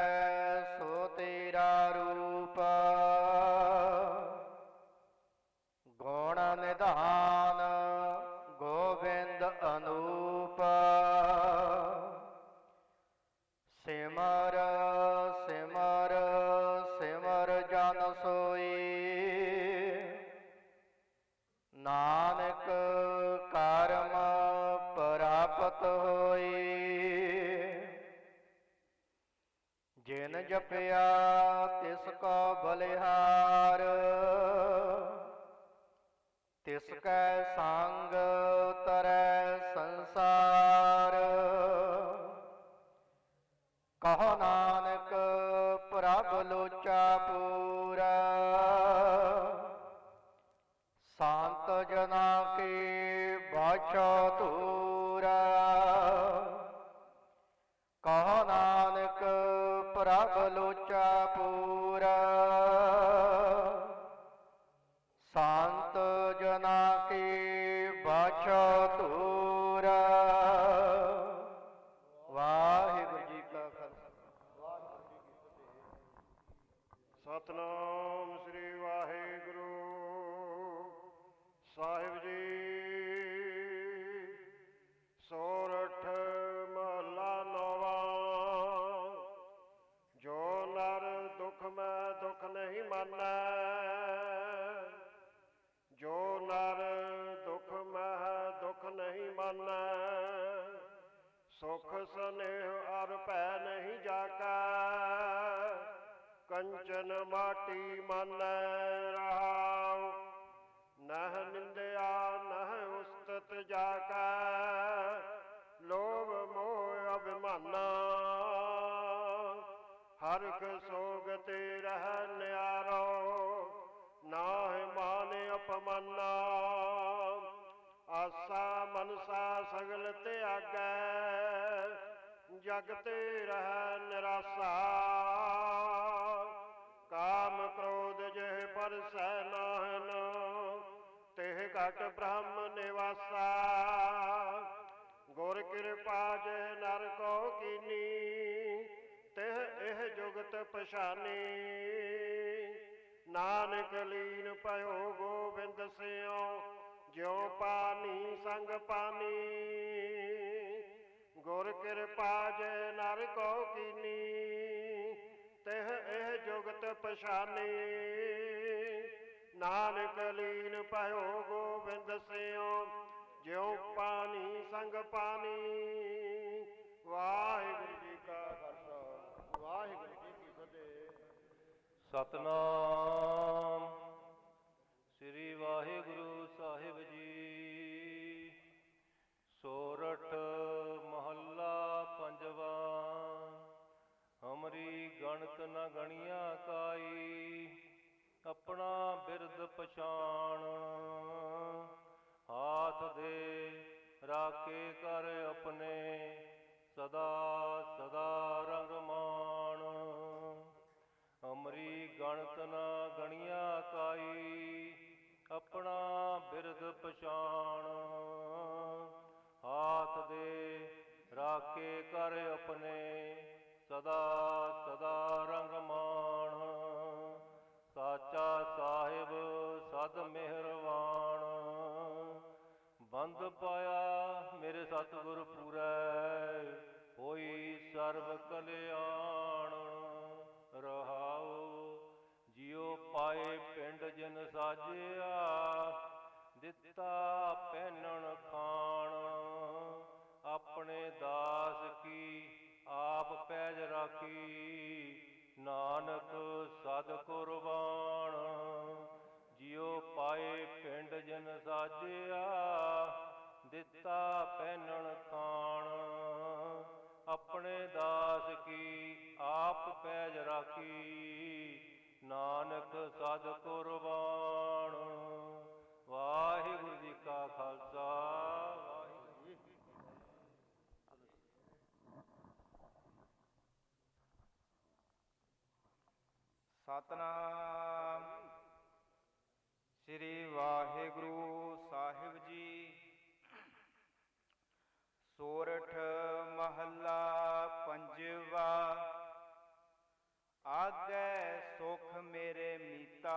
सो तेरा रूप, गुण निधान गोविंद अनूप। सिमर सिमर सिमर जन सोई, नानक कर्म प्राप्त होई। ਜਿਨ ਜਪਿਆ ਤਿਸ ਕੋ ਬਲਿਹਾਰ, ਤਿਸ ਕੈ ਸੰਗ ਤਰੈ ਸੰਸਾਰ। ਕਹੋ ਨਾਨਕ ਪ੍ਰਭ ਲੋਚਾ ਪੂਰਾ, ਸੰਤ ਜਨਾ ਕੀ ਬਾਛਾ ਧੂਰਾ। ਕਹੋ ਨਾਨਕ ਪ੍ਰਭ ਲੋਚਾ ਪੂਰਾ, ਸੰਤ ਜਨਾ ਕੀ ਬਾਛਾ ਧੂਰਾ। ਵਾਹਿਗੁਰੂ ਜੀ ਕਾ ਖਾਲਸਾ ਵਾਹਿਗੁਰੂ ਜੀ ਕੀ ਫਤਿਹ। ਸਤਨਾਮ ਸ੍ਰੀ ਵਾਹਿਗੁਰੂ ਸਾਹਿਬ ਜੀ। ਸੋਰਠ ਮਹਲਾ ਨੌਵਾਂ। ਜੋ ਨਰ ਦੁਖ ਮੈਂ ਦੁਖ ਨਹੀਂ ਮਾਨੈ, ਜੋ ਨਰ ਦੁਖ ਮੈਂ ਦੁਖ ਨਹੀਂ ਮਾਨੈ। ਸੁਖ ਸਨੇਹ ਅਰ ਭੈ ਨਹੀਂ ਜਾਕੈ, ਕੰਚਨ ਮਾਟੀ ਮਾਨੈ ਰਹਾਉ। ਨਹ ਨਿੰਦਿਆ ਨਹ ਉਸਤਤ ਜਾਕੈ, ਲੋਭ ਮੋਹ ਅਭਿਮਾਨਾ। ਹਰਿ ਸੋਗ ਤੇ ਰਹਿ ਨਿਆਰੋ, ਨਾਹਿ ਮਾਨ ਅਪਮਾਨਾ। ਆਸਾ ਮਨਸਾ ਸਗਲ ਤਿਆਗੈ, ਜਗ ਤੇ ਰਹਿ ਨਿਰਾਸਾ। ਕਾਮ ਕ੍ਰੋਧ ਜਿਹ ਪਰਸੈ ਨਾਹਨ, ਤਿਹ ਘਟ ਬ੍ਰਹਮ ਨਿਵਾਸਾ। ਗੁਰ ਕਿਰਪਾ ਜਿਹ ਨਰ ਕੋ ਕੀਨੀ, ਤਿਹ ਇਹ ਜੁਗਤ ਪਛਾਨੀ। ਨਾਨਕ ਲੀਨ ਭਇਓ ਗੋਬਿੰਦ ਸਿਉ, ਜਿਉ ਪਾਨੀ ਸੰਗ ਪਾਨੀ। ਗੁਰ ਕਿਰਪਾ ਜੇ ਨਰ ਕੋ ਕੀਨੀ, ਤਿਹ ਇਹ ਜੁਗਤ ਪਛਾਨੀ। ਨਾਨਕ ਲੀਨ ਭਇਓ ਗੋਬਿੰਦ ਸਿਉ, ਜਿਉ ਪਾਨੀ ਸੰਗ ਪਾਨੀ। ਵਾਹਿਗੁਰੂ ਜੀ ਕਾ ਖਾਲਸਾ ਵਾਹਿਗੁਰੂ ਜੀ ਕੀ ਫਤਿਹ। ਸਤਨਾਮ ਸ੍ਰੀ ਵਾਹਿਗੁਰੂ ਸਾਹਿਬ ਜੀ। ਸੋਰਠ ਮਹੱਲਾ ਪੰਜਵਾ। ਹਮਰੀ ਗਣਤ ਨ ਗਣੀਆਂ ਕਾਈ, ਆਪਣਾ ਬਿਰਦ ਪਛਾਣ। ਹਾਥ ਦੇ ਰਾਖੇ ਕਰ ਆਪਣੇ, ਸਦਾ ਸਦਾ ਰੰਗ ਮਾਣ। ਹਮਰੀ ਗਣਤ ਨ ਗਣੀਆਂ ਕਾਈ, ਆਪਣਾ ਬਿਰਦ ਪਛਾਣ। ਹਾਥ ਦੇ ਰਾਖੇ ਕਰ ਆਪਣੇ, ਸਦਾ ਸਦਾ ਰੰਗ ਮਾਣ। ਸਾਚਾ ਸਾਹਿਬ ਸਦ ਮਿਹਰਵਾਨ, ਬੰਦ ਪਾਇਆ ਮੇਰੇ ਸਤਿਗੁਰ ਪੂਰੈ। ਹੋਈ ਸਰਬ ਕਲਿਆਣ ਰਹਾਉ। ਜਿਉ ਪਾਏ ਪਿੰਡ ਜਿਨ ਸਾਜਿਆ, ਦਿੱਤਾ ਪਹਿਨਣ ਖਾਣ। ਆਪਣੇ ਦਾਸ ਕੀ ਆਪ ਪੈਜ ਰਾਖੀ, ਨਾਨਕ ਸਦ ਕੁਰਬਾਨ। ਜਿਉ ਪਾਏ ਪਿੰਡ ਜਿਨ ਸਾਜਿਆ, ਦਿੱਤਾ ਪਹਿਨਣ ਖਾਣ। ਆਪਣੇ ਦਾਸ ਕੀ ਆਪ ਪੈਜ ਰਾਖੀ, ਨਾਨਕ ਸਦ ਕੁਰਬਾਨ। ਵਾਹਿਗੁਰੂ ਜੀ ਕਾ ਖਾਲਸਾ ਵਾਹਿਗੁਰੂ ਜੀ ਕੀ ਫਤਿਹ। ਸਤਨਾਮ ਸ੍ਰੀ ਵਾਹਿਗੁਰੂ ਸਾਹਿਬ ਜੀ। ਸੋਰਠ ਮਹੱਲਾ ਪੰਜਵਾ। ਆਗੈ ਸੁਖ ਮੇਰੇ ਮੀਤਾ,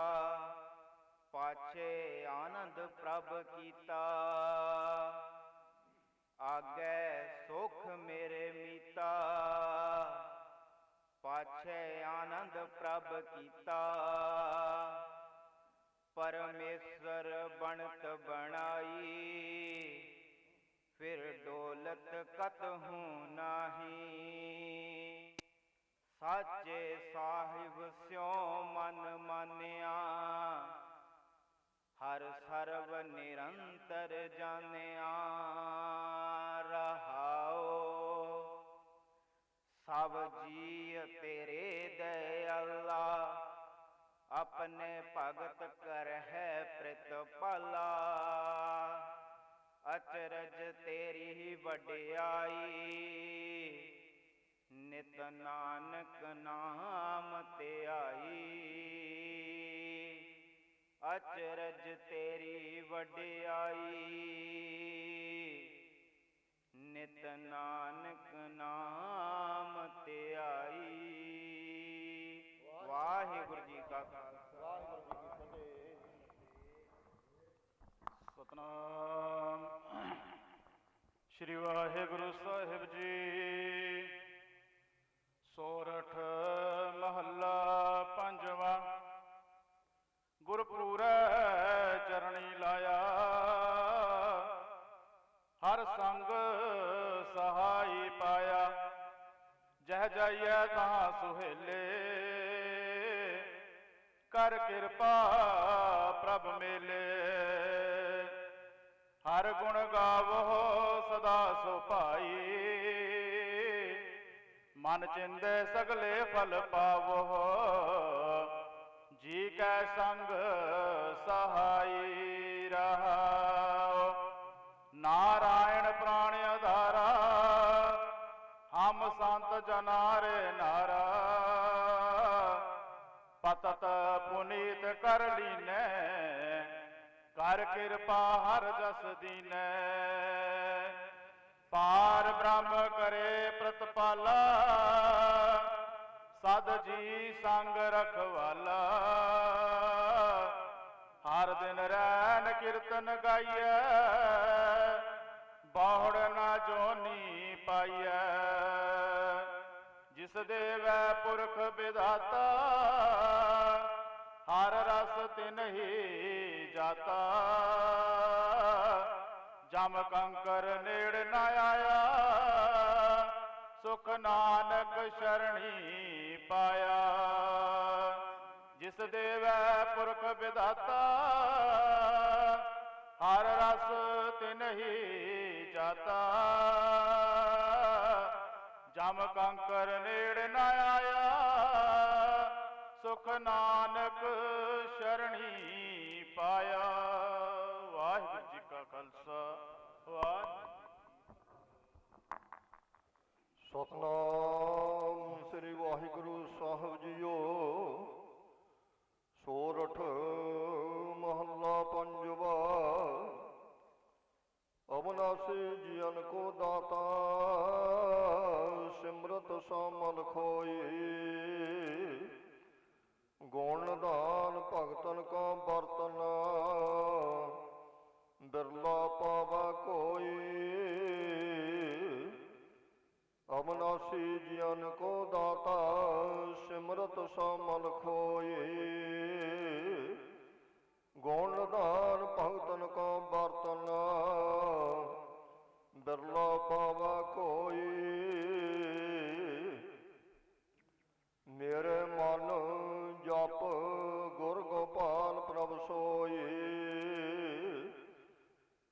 ਪਾਛੇ ਆਨੰਦ ਪ੍ਰਭ ਕੀਤਾ। ਆਗੈ ਸੁਖ ਮੇਰੇ ਮੀਤਾ, ਪਾਛੇ ਆਨੰਦ ਪ੍ਰਭ ਕੀਤਾ। ਪਰਮੇਸ਼ਰ ਬਣਤ ਬਣਾਈ, ਫਿਰ ਡੋਲਤ ਕਤਹੂ ਨਾਹੀ। ਸਾਚੇ ਸਾਹਿਬ ਸਿਉ ਮਨ ਮਾਨਿਆ, ਹਰ ਸਰਬ ਨਿਰੰਤਰ ਜਾਣਿਆ। ਰਹਾਉ ਸਭ ਜੀ ਤੇਰੇ ਦਇਆਲਾ, ਆਪਣੇ ਭਗਤ ਕਰਹਿ ਪ੍ਰਿਤਪਾਲਾ। ਅਚਰਜ ਤੇਰੀ ਵਡਿਆਈ, ਨਿਤ ਨਾਨਕ ਨਾਮ ਧਿਆਈ। ਅਚਰਜ ਤੇਰੀ ਵਡਿਆਈ, ਨਿਤ ਨਾਨਕ ਨਾਮ ਧਿਆਈ। ਵਾਹਿਗੁਰੂ ਜੀ ਕਾ ਖਾਲਸਾ, ਵਾਹਿਗੁਰੂ ਜੀ ਕੀ ਫਤਿਹ। ਸਤਨਾਮ। ਸ੍ਰੀ ਵਾਹਿਗੁਰੂ ਸਾਹਿਬ ਜੀ। ਸੋਰਠ ਮਹੱਲਾ ਪੰਜਵਾ। ਗੁਰਪੂਰੈ ਚਰਣੀ ਲਾਇਆ, ਹਰ ਸੰਗ ਸਹਾਈ ਪਾਇਆ। ਜਹ ਜਾਈਐ ਤਾਂ ਸੁਹੇਲੇ, ਕਰ ਕਿਰਪਾ ਪ੍ਰਭ ਮੇਲੇ। ਹਰ ਗੁਣ ਗਾਵੋ ਸਦਾ ਸੋ ਭਾਈ, ਮਨ ਚਿੰਦੇ ਸਗਲੇ ਫਲ ਪਾਵੋ। ਜੀ ਕੈ ਸੰਗ ਸਹਾਈ ਰਹਾਉ। ਨਾਰਾਇਣ ਪ੍ਰਾਣ ਆਧਾਰਾ, ਹਮ ਸੰਤ ਜਨਾਰੇ ਨਾਰਾ। ਪਤਤ ਪੁਨੀਤ ਕਰ ਲੀਨੈ, ਕਰ ਕਿਰਪਾ ਹਰ ਜਸ ਦੀਨੈ। ਪਾਰ ਬ੍ਰਹਮ ਕਰੇ ਪ੍ਰਤਪਾਲਾ, ਸਦ ਜੀ ਸੰਗ ਰਖਵਾਲਾ। ਹਰ ਦਿਨ ਰੈਨ ਕੀਰਤਨ ਗਾਈਐ, ਬਾਹੜ ਨਾ ਜੋਨੀ ਪਾਈਐ। ਜਿਸ ਦੇਵੈ ਪੁਰਖ ਵਿਧਾਤਾ, ਹਰ ਰਸ ਤਿਨਹੀ ਜਾਤਾ। ਜਮ ਕੰਕਰ ਨੇੜ ਨ ਆਇਆ, ਸੁਖ ਨਾਨਕ ਸ਼ਰਣੀ ਪਾਇਆ। ਜਿਸ ਦੇਵੈ ਪੁਰਖ ਵਿਧਾਤਾ, ਹਰ ਰਸ ਤਿਨਹੀ ਜਾਤਾ। ਜਮ ਕੰਕਰ ਨੇੜ ਨ ਆਇਆ, ਸੁਖ ਨਾਨਕ ਸ਼ਰਣੀ ਪਾਇਆ। ਵਾਹਿਗੁਰੂ ਜੀ ਕਾ ਖਾਲਸਾ, ਵਾਹਿਗੁਰੂ। ਸਤਨਾਮ ਸ੍ਰੀ ਵਾਹਿਗੁਰੂ ਸਾਹਿਬ ਜੀਓ। ਸੋਰਠ ਮਹੱਲਾ ਪੰਜਵਾ। ਅਬਨਾਸੀ ਜੀਵਨ ਕੋ ਦਾਤਾ, ਸਿਮਰਤ ਸਾਮਲ ਖੋਈ। ਗੁਣ ਦਾਨ ਭਗਤਨ ਕਾ ਬਰਤਨ, ਬਿਰਲਾ ਪਾਵਾ ਕੋਈ। ਅਬਨਾਸੀ ਜੀਵਨ ਕੋ ਦਾਤਾ, ਸਿਮਰਤ ਸਾਮਲ ਖੋਈ। ਗੁਣ ਦਾਨ ਭਗਤਨ ਕਾ ਬਰਤਨ, ਬਿਰਲਾ ਪਾਵਾ ਕੋਈ। ਮੇਰੇ ਮਨ ਜਪ ਗੁਰ ਗੋਪਾਲ ਪ੍ਰਭ ਸੋਈ।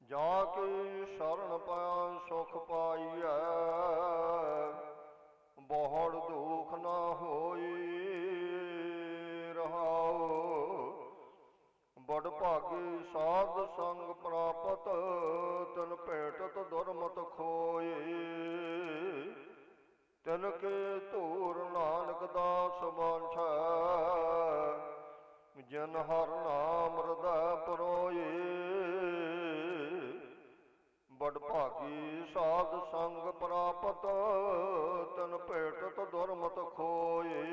ਜਾ ਕੀ ਸ਼ਰਨ ਪਾਇਆ ਸੁਖ ਪਾਈਐ, ਬਹੁੜ ਦੁਖ ਨਾ ਹੋਈ। ਰਹਾਉ ਬੜ ਭਾਗੀ ਸਾਧ ਸੰਗ ਪ੍ਰਾਪਤ, ਤਨ ਭੇਟਤ ਦੁਰਮਤ ਖੋਈ। ਤਿਨ ਕੇ ਧੂਰ ਨਾਨਕ ਦਾਸ ਬਾਂਛੈ, ਜਿਨ ਹਰ ਨਾਮ ਹਿਰਦੈ ਪਰੋਈ। ਬੜ ਭਾਗੀ ਸਾਧ ਸੰਗ ਪ੍ਰਾਪਤ, ਤਨ ਭੇਟਤ ਦੁਰਮਤ ਖੋਈ।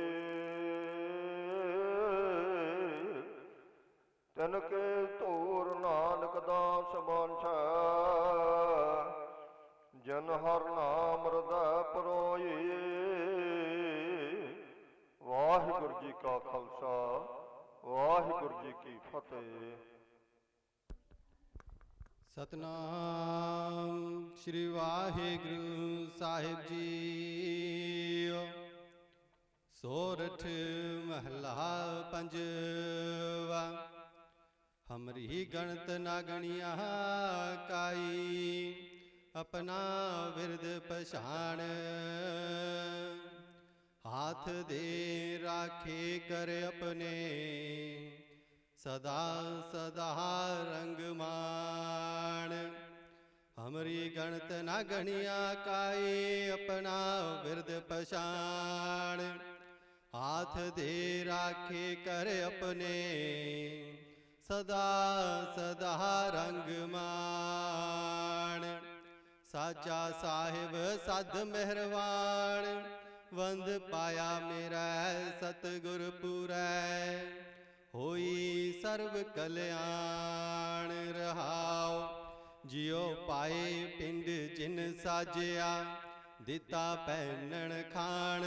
ਤਿਨ ਕੇ ਧੂਰ ਨਾਨਕ ਦਾਸ ਬਾਂਛੈ, ਜਨ ਹਰ ਨਾਮ ਹਿਰਦੈ ਪਰੋਈ। ਵਾਹਿਗੁਰੂ ਜੀ ਕਾ ਖਾਲਸਾ, ਵਾਹਿਗੁਰੂ ਜੀ ਕੀ ਫਤਿਹ। ਸਤਨਾਮ ਸ੍ਰੀ ਵਾਹਿਗੁਰੂ ਸਾਹਿਬ ਜੀ। सोरठ महला पंजवा। हमरी गणत ना गणिया काई, अपना विरद पछाण। हाथ दे राखे कर अपने, सदा सदा रंग मान। हमरी गणत ना गणिया काई, अपना विरद पछाण। हाथ दे राखे कर अपने, सदा सदा रंग मान। साचा साहिब सद मेहरबान, वंद पाया मेरा सतगुर पूरै। होई सर्व कल्याण रहाओ, जियो पाए पिंड जिन साजिया। दिता पैनन खान,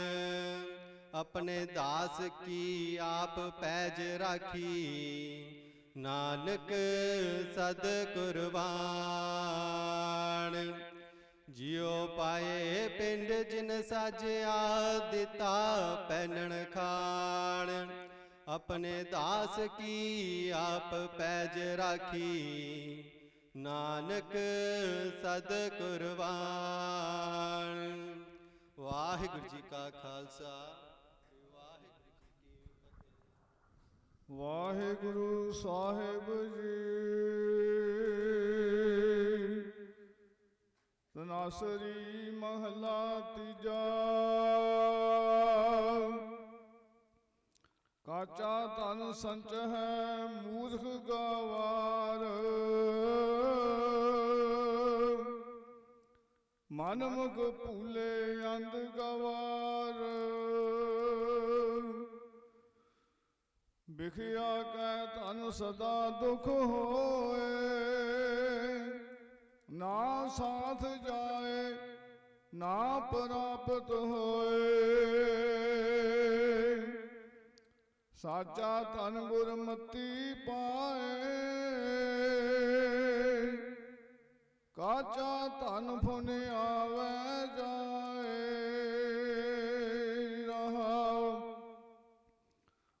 अपने दास की आप पैज राखी। नानक सद कुर्बान, जियो पाए पिंड जिन साजिया। दिता पैनन खान, अपने दास की आप पैज राखी। नानक सद कुर्बान। वाहिगुरु जी का खालसा, वाहिगुरु साहिब जी। तनासरी महला तीजा। काचा तन संच है मूर्ख गवार। मन मुख भूले अंध गवार। बिखिया कै तन सदा दुख होए। ना साथ जाए ना प्राप्त होए। साचा तन गुरमति पाए। काचा तन फुन आवे जाए। रहाओ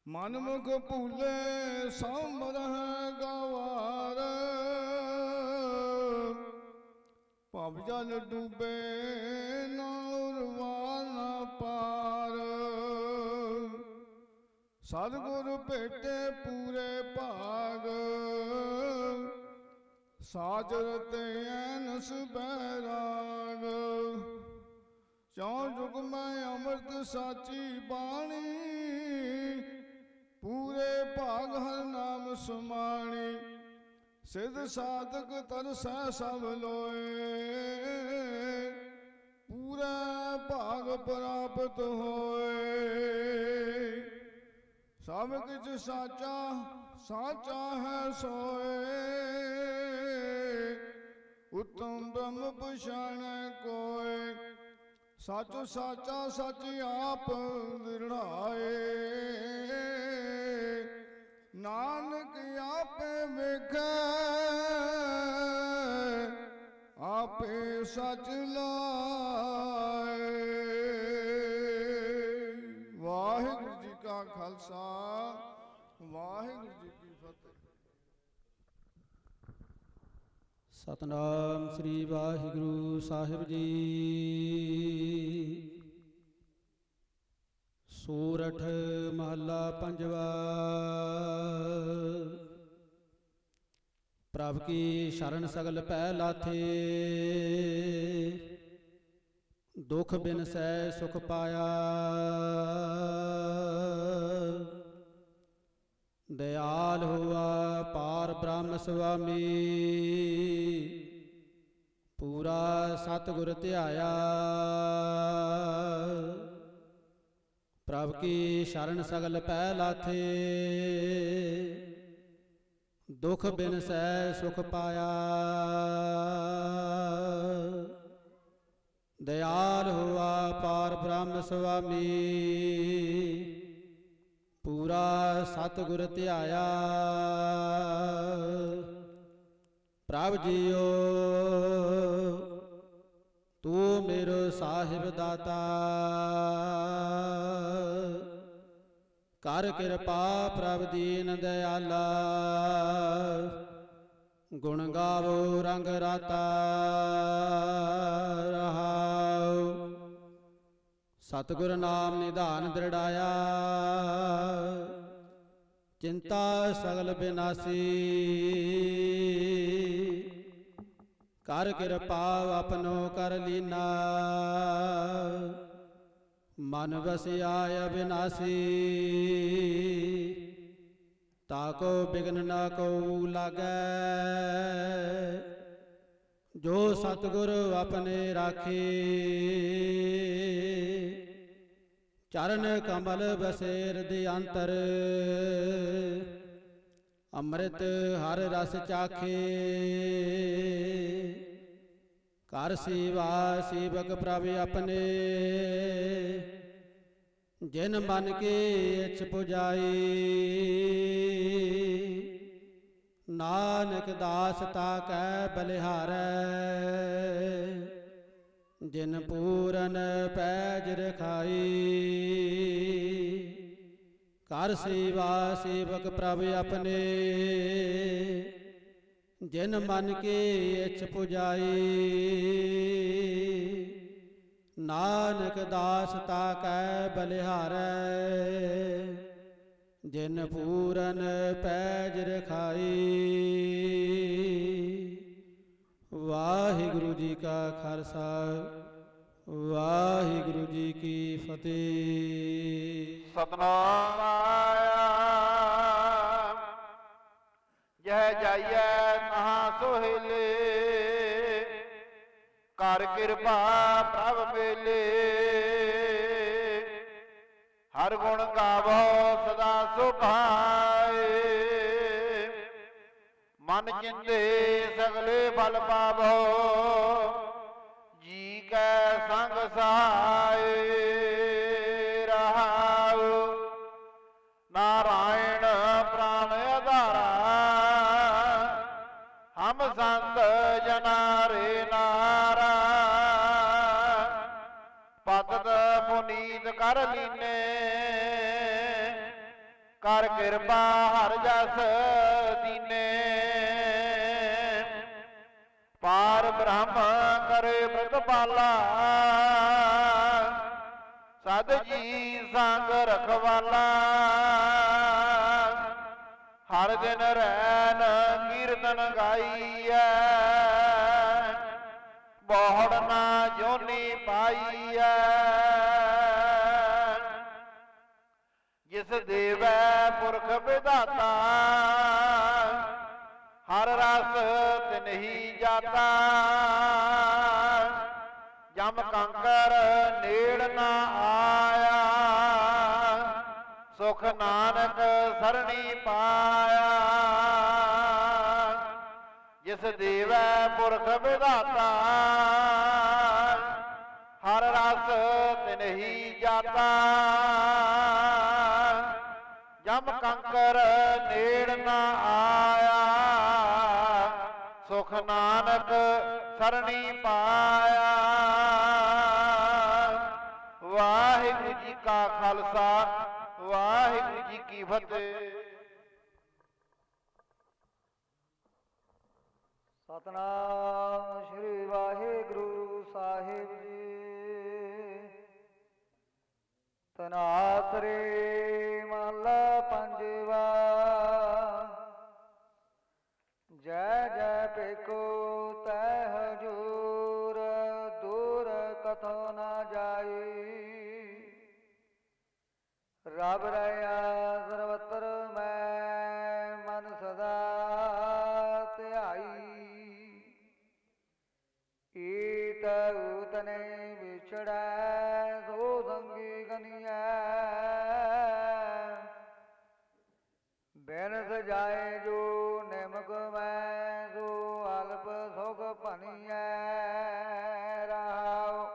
मन मुख भूले समरह गवार। भव जल डूबे नौरवाना पार। सतगुर भेटे पूरे भाग। साजर ते ऐनस बैराग। चौं जुग में अमृत साची बाणी। पूरे भाग हर नाम सुमाणी। सिद्ध साधक तरसै सब लोए। पूरे भाग प्राप्त होए। सब किछ साचा साचा है सोए। उत्तम ब्रह्म पछाणै कोय। सच साचा सच आप दिड़ाए। नानक आपे वेखै आपे सच लाए। वाहिगुरु जी का खालसा, वाहिगुरु जी की फतेह। सतनाम श्री वाहिगुरु साहिब जी। सोरठ महला पंजवा। प्रभ की शरण सगल पै लाथे। दुख बिन सै सुख पाया। दयाल हुआ पार ब्रह्म स्वामी। पूरा सतगुर ध्याया। प्रभ की शरण सगल पै लाथे। दुख बिन सै सुख पाया। दयाल हुआ पार ब्रह्म स्वामी। पूरा सतगुर ध्याया। प्रभ जियो तू मेरो साहिब दाता। ਕਰ ਕਿਰਪਾ ਪ੍ਰਭ ਦੀਨ ਦਿਆਲਾ, ਗੁਣ ਗਾਵੋ ਰੰਗ ਰਾਤਾ ਰਹਾਉ। ਸਤਿਗੁਰ ਨਾਮ ਨਿਧਾਨ ਦ੍ਰਿੜਾਇਆ, ਚਿੰਤਾ ਸਗਲ ਬਿਨਾਸੀ। ਕਰ ਕਿਰਪਾ ਆਪਨੋ ਕਰ ਲੀਨਾ, ਮਨ ਵਸਿਆ ਅਬਿਨਾਸੀ। ਤਾਕੋ ਬਿਗਨ ਨਾ ਕੋ ਲਾਗੈ, ਜੋ ਸਤਿਗੁਰ ਆਪਣੇ ਰਾਖੇ। ਚਰਨ ਕਮਲ ਬਸੇ ਹਿਰਦਿ ਅੰਤਰ, ਅੰਮ੍ਰਿਤ ਹਰ ਰਸ ਚਾਖੇ। ਕਰ ਸੇਵਾ ਸੇਵਕ ਪ੍ਰਭ ਆਪਣੇ, ਜਿਨ ਮਨ ਕੇ ਇਛ ਪੁਜਾਈ। ਨਾਨਕ ਦਾਸ ਤਾ ਕੈ ਬਲਿਹਾਰੈ, ਜਿਨ ਪੂਰਨ ਪੈਜ ਰਖਾਈ। ਕਰ ਸੇਵਾ ਸੇਵਕ ਪ੍ਰਭ ਆਪਣੇ, ਜਿਨ ਮਨ ਕੇ ਇਛ ਪੁਜਾਈ। ਨਾਨਕ ਦਾਸ ਤਾ ਕੈ ਬਲਿਹਾਰੈ, ਜਿਨ ਪੂਰਨ ਪੈਜ ਰਖਾਈ। ਵਾਹਿਗੁਰੂ ਜੀ ਕਾ ਖਾਲਸਾ, ਵਾਹਿਗੁਰੂ ਜੀ ਕੀ ਫਤਿਹ। ਸਤਨਾਮ ਆਇਆ ਜਹ ਜਾਈਐ ਤਹਾਂ ਸੋਹਿਲੇ, ਕਰ ਕਿਰਪਾ ਪ੍ਰਭ ਮੇਲੇ। ਹਰ ਗੁਣ ਗਾਵੋ ਸਦਾ ਸੁਭਾਏ, ਮਨ ਚਿੰਦੇ ਸਗਲੇ ਫਲ ਪਾਵੋ। ਜੀ ਕੈ ਸੰਗ ਸਹਾਏ ਰਹਾਉ, ਨਾਰਾਇਣ ਪ੍ਰਾਣ ਆਧਾਰਾ। ਹਮ ਸੰਤ ਜਨਾ ਰੇ ਨਾਰਾ, ਪਤਿਤ ਪੁਨੀਤ ਕਰ ਲੀਨੇ। ਕਰ ਕਿਰਪਾ ਹਰ ਜਸ ਦੀਨੇ, ਪਾਰ ਬ੍ਰਹਮ ਕਰੇ ਪ੍ਰਤਪਾਲਾ। ਸਦ ਜੀ ਸੰਗ ਰਖਵਾਲਾ, ਹਰ ਦਿਨ ਰੈਨ ਕੀਰਤਨ ਗਾਈਐ। ਬਹੁੜ ਨਾ ਜੋਨੀ ਪਾਈਐ, ਜਿਸ ਦੇਵੈ ਪੁਰਖ ਵਿਧਾਤਾ। ਹਰ ਰਸ ਤਿਨਹੀ ਜਾਤਾ, ਜਮ ਕੰਕਰ ਨੇੜ ਨਾ ਆਇਆ। ਸੁਖ ਨਾਨਕ ਸਰਣੀ ਪਾਇਆ, ਜਿਸ ਦੇਵੈ ਪੁਰਖ ਵਿਧਾਤਾ। ਹਰ ਰਸ ਤਿਨਹੀ ਜਾਤਾ, ਜਮ ਕੰਕਰ ਨੇੜ ਨਾ ਆਇਆ। ਸੁਖ ਨਾਨਕ ਸਰਣੀ ਪਾਇਆ। ਵਾਹਿਗੁਰੂ ਜੀ ਕਾ ਖਾਲਸਾ, ਵਾਹਿਗੁਰੂ ਜੀ ਕੀ ਫਤਿਹ। ਸਤਨਾਮ ਸ੍ਰੀ ਵਾਹਿਗੁਰੂ ਸਾਹਿਬ ਜੀ। ਤਨਾਸਰੇ ਮਹਲਾ ਪੰਜਵਾ। ਜੈ ਜੈ ਪੇਕੋ ਤੈ ਹਜੂਰ, ਦੂਰ ਕਥੋ ਨਾ ਜਾਈ। ਰਬ ਰਹਾ ਸਰਵਤਰ ਮੈਂ, ਮਨ ਸਦਾ ਧਿਆਈ। ਈਤ ਊਤਨੇ ਵਿਛੜੈ, ਸੋ ਸੰਗੀ ਗਨੀਐ। ਬਿਨ ਸਜਾਏ ਜੋ ਨਿਮਕ ਮੈਂ, ਸੋ ਅਲਪ ਸੁਖ ਭਣੀਐ। ਰਹਾਉ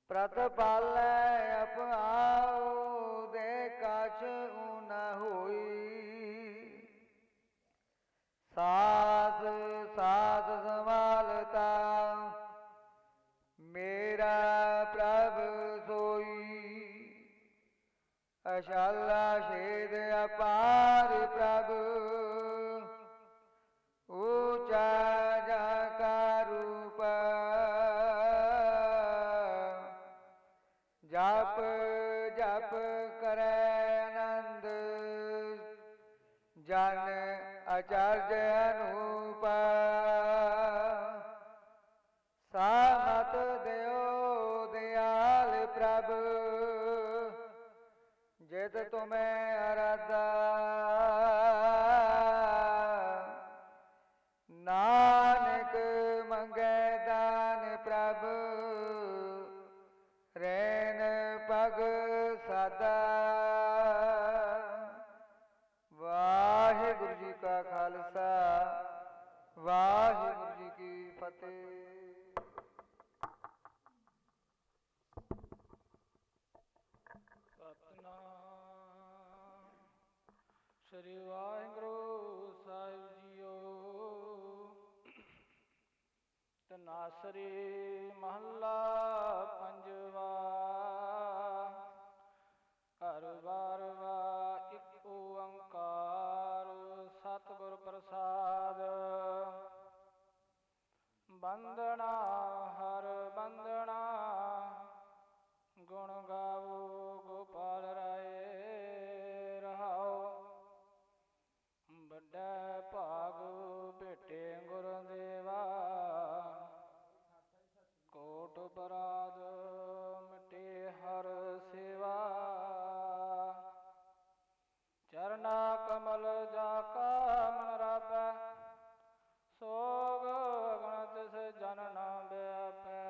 ਪ੍ਰਤਪਾਲੈ ਅਪਾਉ, ਦੇ ਕਾ ਅਸ਼ਾਲਾ ਸ਼ੇਦ ਅਪਾਰ ਪ੍ਰਭ ਊਚਾ ਜਾ ਕਾ ਰੂਪ ਜਪ ਜਪ ਕਰੈ ਆਨੰਦ ਜਨ ਅਚਰਜ ਅਨੂਪ ਸਾਮਤ ਦਿਓ ਦਿਆਲ ਪ੍ਰਭ ਜਿਤ ਤੁਮੈ ਅਰਾਧਾ ਨਾਨਕ ਮੰਗੈ ਦਾਨ ਪ੍ਰਭ ਰੈਨ ਪਗ ਸਦਾ। ਵਾਹਿਗੁਰੂ ਜੀ ਕਾ ਖਾਲਸਾ ਵਾਹਿਗੁਰੂ ਜੀ ਕੀ ਫਤਿਹ। ਸ੍ਰੀ ਵਾਹਿਗੁਰੂ ਸਾਹਿਬ ਜੀਓ। ਤਨਾਸਰੀ ਮਹੱਲਾ ਪੰਜਵਾ। ਘਰ ਬਾਰਵਾ ਇੱਕ ਓੰਕਾਰ ਸਤਿਗੁਰ ਪ੍ਰਸਾਦ। ਬੰਦਨਾ ਹਰ ਬੰਦਨਾ ਗੁਣ ਗਾਵੋ ਗੋਪਾਲ ਰਾਏ ਰਹਾਓ। ਵੱਡਾ ਭਾਗ ਭੇਟੇ ਗੁਰਦੇਵਾ ਕੋਟ ਬਰਾਦ ਮਿਟੇ ਹਰ ਸੇਵਾ। ਚਰਨਾ ਕਮਲ ਜਾ ਕਾ ਮਨ ਰਾਪੈ ਸੋਗ ਗੁਣ ਤਿਸ ਜਨ ਨਾ ਵਿਆਪੈ।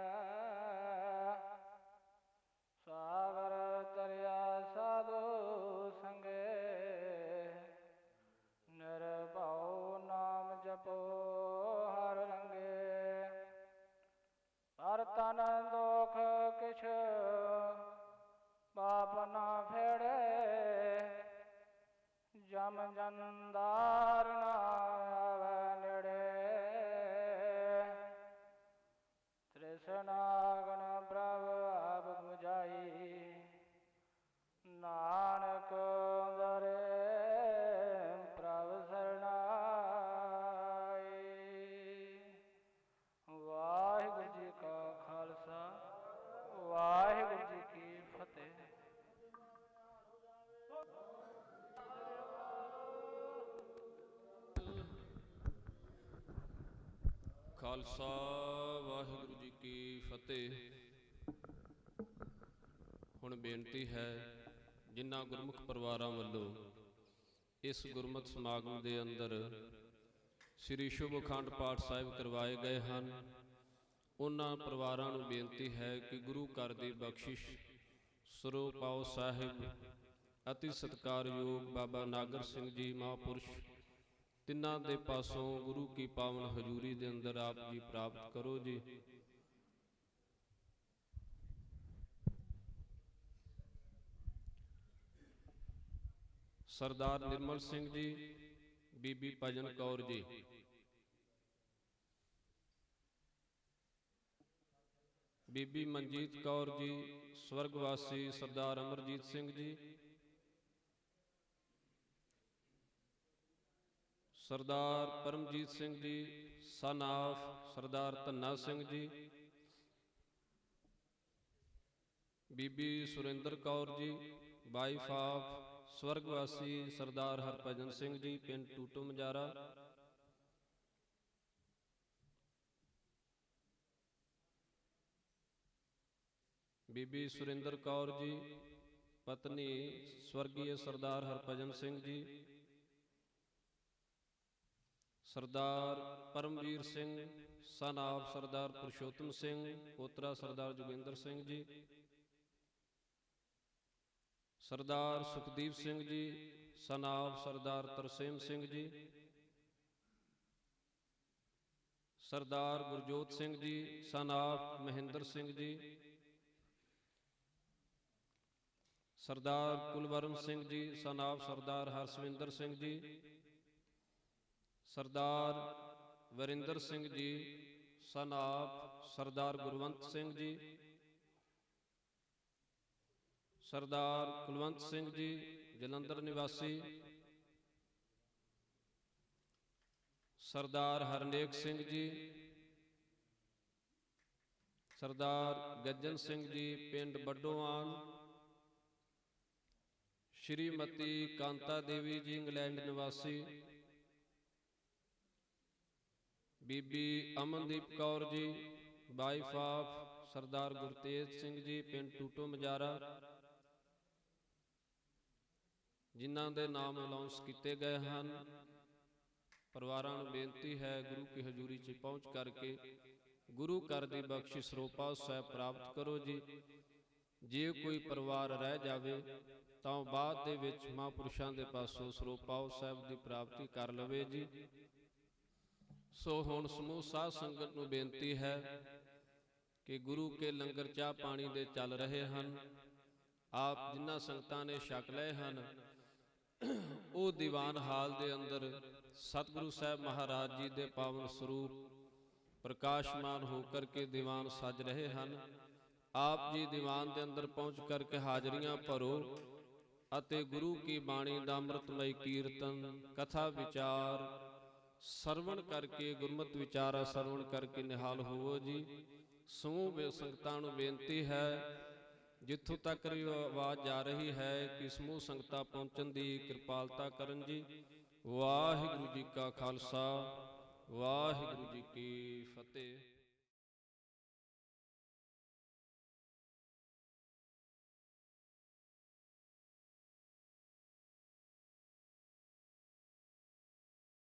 ਸਾਗਰ ਤਰਿਆ ਸਾਧੂ ਸੰਗੇ ਨਿਰਭਉ ਨਾਮ ਜਪੋ ਹਰ ਰੰਗੇ। ਹਰ ਤਨ ਦੁਖ ਕਿਛ ਪਾਪ ਨਾ ਫੇੜੇ ਜਮ ਜੰਦਾਰ ਨਾ ਆਵੈ ਨੇੜੇ। ਤ੍ਰਿਸ਼ਨਾਗਨ ਪ੍ਰਭ ਆਪ 부ਝਾਈ ਨਾਨਕ ਦਰੇ ਪ੍ਰਭ ਸਰਣਾਈ। ਵਾਹਿਗੁਰੂ ਜੀ ਕਾ ਖਾਲਸਾ ਵਾਹਿਗੁਰੂ ਜੀ ਕੀ ਫਤਿਹ। ਖਾਲਸਾ ਵਾਹਿਗੁਰੂ ਜੀ ਕੀ ਫਤਿਹ। ਹੁਣ ਬੇਨਤੀ ਹੈ ਜਿਨ੍ਹਾਂ ਗੁਰਮੁਖ ਪਰਿਵਾਰਾਂ ਵੱਲੋਂ ਇਸ ਗੁਰਮਤਿ ਸਮਾਗਮ ਦੇ ਅੰਦਰ ਸ੍ਰੀ ਸ਼ੁਭ ਅਖੰਡ ਪਾਠ ਸਾਹਿਬ ਕਰਵਾਏ ਗਏ ਹਨ, ਉਹਨਾਂ ਪਰਿਵਾਰਾਂ ਨੂੰ ਬੇਨਤੀ ਹੈ ਕਿ ਗੁਰੂ ਘਰ ਦੀ ਬਖਸ਼ਿਸ਼ ਸਰੂਪਾਓ ਸਾਹਿਬ ਅਤੀ ਸਤਿਕਾਰਯੋਗ ਬਾਬਾ ਨਾਗਰ ਸਿੰਘ ਜੀ ਮਹਾਂਪੁਰਸ਼ ਤਿੰਨਾਂ ਦੇ ਪਾਸੋਂ ਗੁਰੂ ਕੀ ਪਾਵਨ ਹਜ਼ੂਰੀ ਦੇ ਅੰਦਰ ਆਪ ਜੀ ਪ੍ਰਾਪਤ ਕਰੋ ਜੀ। ਸਰਦਾਰ ਨਿਰਮਲ ਸਿੰਘ ਜੀ, ਬੀਬੀ ਭਜਨ ਕੌਰ ਜੀ, ਬੀਬੀ ਮਨਜੀਤ ਕੌਰ ਜੀ, ਸਵਰਗਵਾਸੀ ਸਰਦਾਰ ਅਮਰਜੀਤ ਸਿੰਘ ਜੀ, ਸਰਦਾਰ Paramjit Singh ji son of Sardar Dhanna Singh ji, Bibi Surinder Kaur ji wife of ਸਵਰਗਵਾਸੀ ਸਰਦਾਰ ਹਰਭਜਨ ਸਿੰਘ ਜੀ ਪਿੰਡ ਟੂਟੂ ਮਜਾਰਾ, ਬੀਬੀ ਸੁਰਿੰਦਰ ਕੌਰ ਜੀ ਪਤਨੀ ਸਵਰਗੀय ਸਰਦਾਰ ਹਰਭਜਨ ਸਿੰਘ ਜੀ, ਸਰਦਾਰ Paramvir Singh son of Sardar Purushottam Singh ਪੋਤਰਾ Sardar Joginder Singh ji, Sardar Sukhdeep Singh ji son of Sardar Tarsem Singh ji, Sardar Gurjot Singh ji son of Mahinder Singh ji, Sardar Kulwaran Singh ji son of Sardar ਹਰਸਵਿੰਦਰ Singh ji, Sardar Varinder Singh ji son of ਸਰਦਾਰ ਗੁਰਵੰਤ ਸਿੰਘ ਜੀ, ਸਰਦਾਰ ਕੁਲਵੰਤ ਸਿੰਘ ਜੀ ਜਲੰਧਰ ਨਿਵਾਸੀ, ਸਰਦਾਰ ਹਰਨੇਕ ਸਿੰਘ ਜੀ, ਸਰਦਾਰ ਗੱਜਨ ਸਿੰਘ ਜੀ ਪਿੰਡ ਬੱਡੋਆਨ, ਸ਼੍ਰੀਮਤੀ ਕਾਂਤਾ ਦੇਵੀ ਜੀ ਇੰਗਲੈਂਡ ਨਿਵਾਸੀ, ਬੀਬੀ ਅਮਨਦੀਪ ਕੌਰ ਜੀ ਵਾਈਫ ਆਫ ਸਰਦਾਰ ਗੁਰਤੇਜ ਸਿੰਘ ਜੀ ਪਿੰਡ ਟੂਟੋ ਮਜਾਰਾ, ਜਿਨ੍ਹਾਂ ਦੇ ਨਾਮ ਅਨਾਉਂਸ ਕੀਤੇ ਗਏ ਹਨ। ਪਰਿਵਾਰਾਂ ਨੂੰ ਬੇਨਤੀ ਹੈ ਗੁਰੂ ਕੀ ਹਜ਼ੂਰੀ 'ਚ ਪਹੁੰਚ ਕਰਕੇ ਗੁਰੂ ਘਰ ਦੀ ਬਖਸ਼ਿਸ਼ ਸਰੋਪਾ ਸਾਹਿਬ ਪ੍ਰਾਪਤ ਕਰੋ ਜੀ। ਜੇ ਕੋਈ ਪਰਿਵਾਰ ਰਹਿ ਜਾਵੇ ਤਾਂ ਬਾਅਦ ਦੇ ਵਿੱਚ ਮਹਾਂਪੁਰਸ਼ਾਂ ਦੇ ਪਾਸੋਂ ਸਰੋਪਾ ਸਾਹਿਬ ਦੀ ਪ੍ਰਾਪਤੀ ਕਰ ਲਵੇ ਜੀ। ਸੋ ਹੁਣ ਸਮੂਹ ਸਾਧ ਸੰਗਤ ਨੂੰ ਬੇਨਤੀ ਹੈ ਕਿ ਗੁਰੂ ਕੇ ਲੰਗਰ ਚਾਹ ਪਾਣੀ ਦੇ ਚੱਲ ਰਹੇ ਹਨ। ਆਪ ਜਿਨ੍ਹਾਂ ਸੰਗਤਾਂ ਨੇ ਛਕ ਲਏ ਹਨ ਉਹ ਦੀਵਾਨ ਹਾਲ ਦੇ ਅੰਦਰ ਸਤਿਗੁਰੂ ਸਾਹਿਬ ਮਹਾਰਾਜ ਜੀ ਦੇ ਪਾਵਨ ਸਰੂਪ ਪ੍ਰਕਾਸ਼ਮਾਨ ਹੋ ਕਰਕੇ ਦੀਵਾਨ ਸਜ ਰਹੇ ਹਨ। ਆਪ ਜੀ ਦੀਵਾਨ ਦੇ ਅੰਦਰ ਪਹੁੰਚ ਕਰਕੇ ਹਾਜ਼ਰੀਆਂ ਭਰੋ ਅਤੇ ਗੁਰੂ ਕੀ ਬਾਣੀ ਦਾ ਅੰਮ੍ਰਿਤਮਈ ਕੀਰਤਨ ਕਥਾ ਵਿਚਾਰ ਸਰਵਣ ਕਰਕੇ ਗੁਰਮਤਿ ਵਿਚਾਰਾ ਸਰਵਣ ਕਰਕੇ ਨਿਹਾਲ ਹੋਵੋ ਜੀ। ਸਮੂਹ ਸੰਗਤਾਂ ਨੂੰ ਬੇਨਤੀ ਹੈ ਜਿੱਥੋਂ ਤੱਕ ਆਵਾਜ਼ ਜਾ ਰਹੀ ਹੈ ਕਿ ਸਮੂਹ ਸੰਗਤਾਂ ਪਹੁੰਚਣ ਦੀ ਕਿਰਪਾਲਤਾ ਕਰਨ ਜੀ। ਵਾਹਿਗੁਰੂ ਜੀ ਕਾ ਖਾਲਸਾ, ਵਾਹਿਗੁਰੂ ਜੀ ਕੀ ਫਤਿਹ।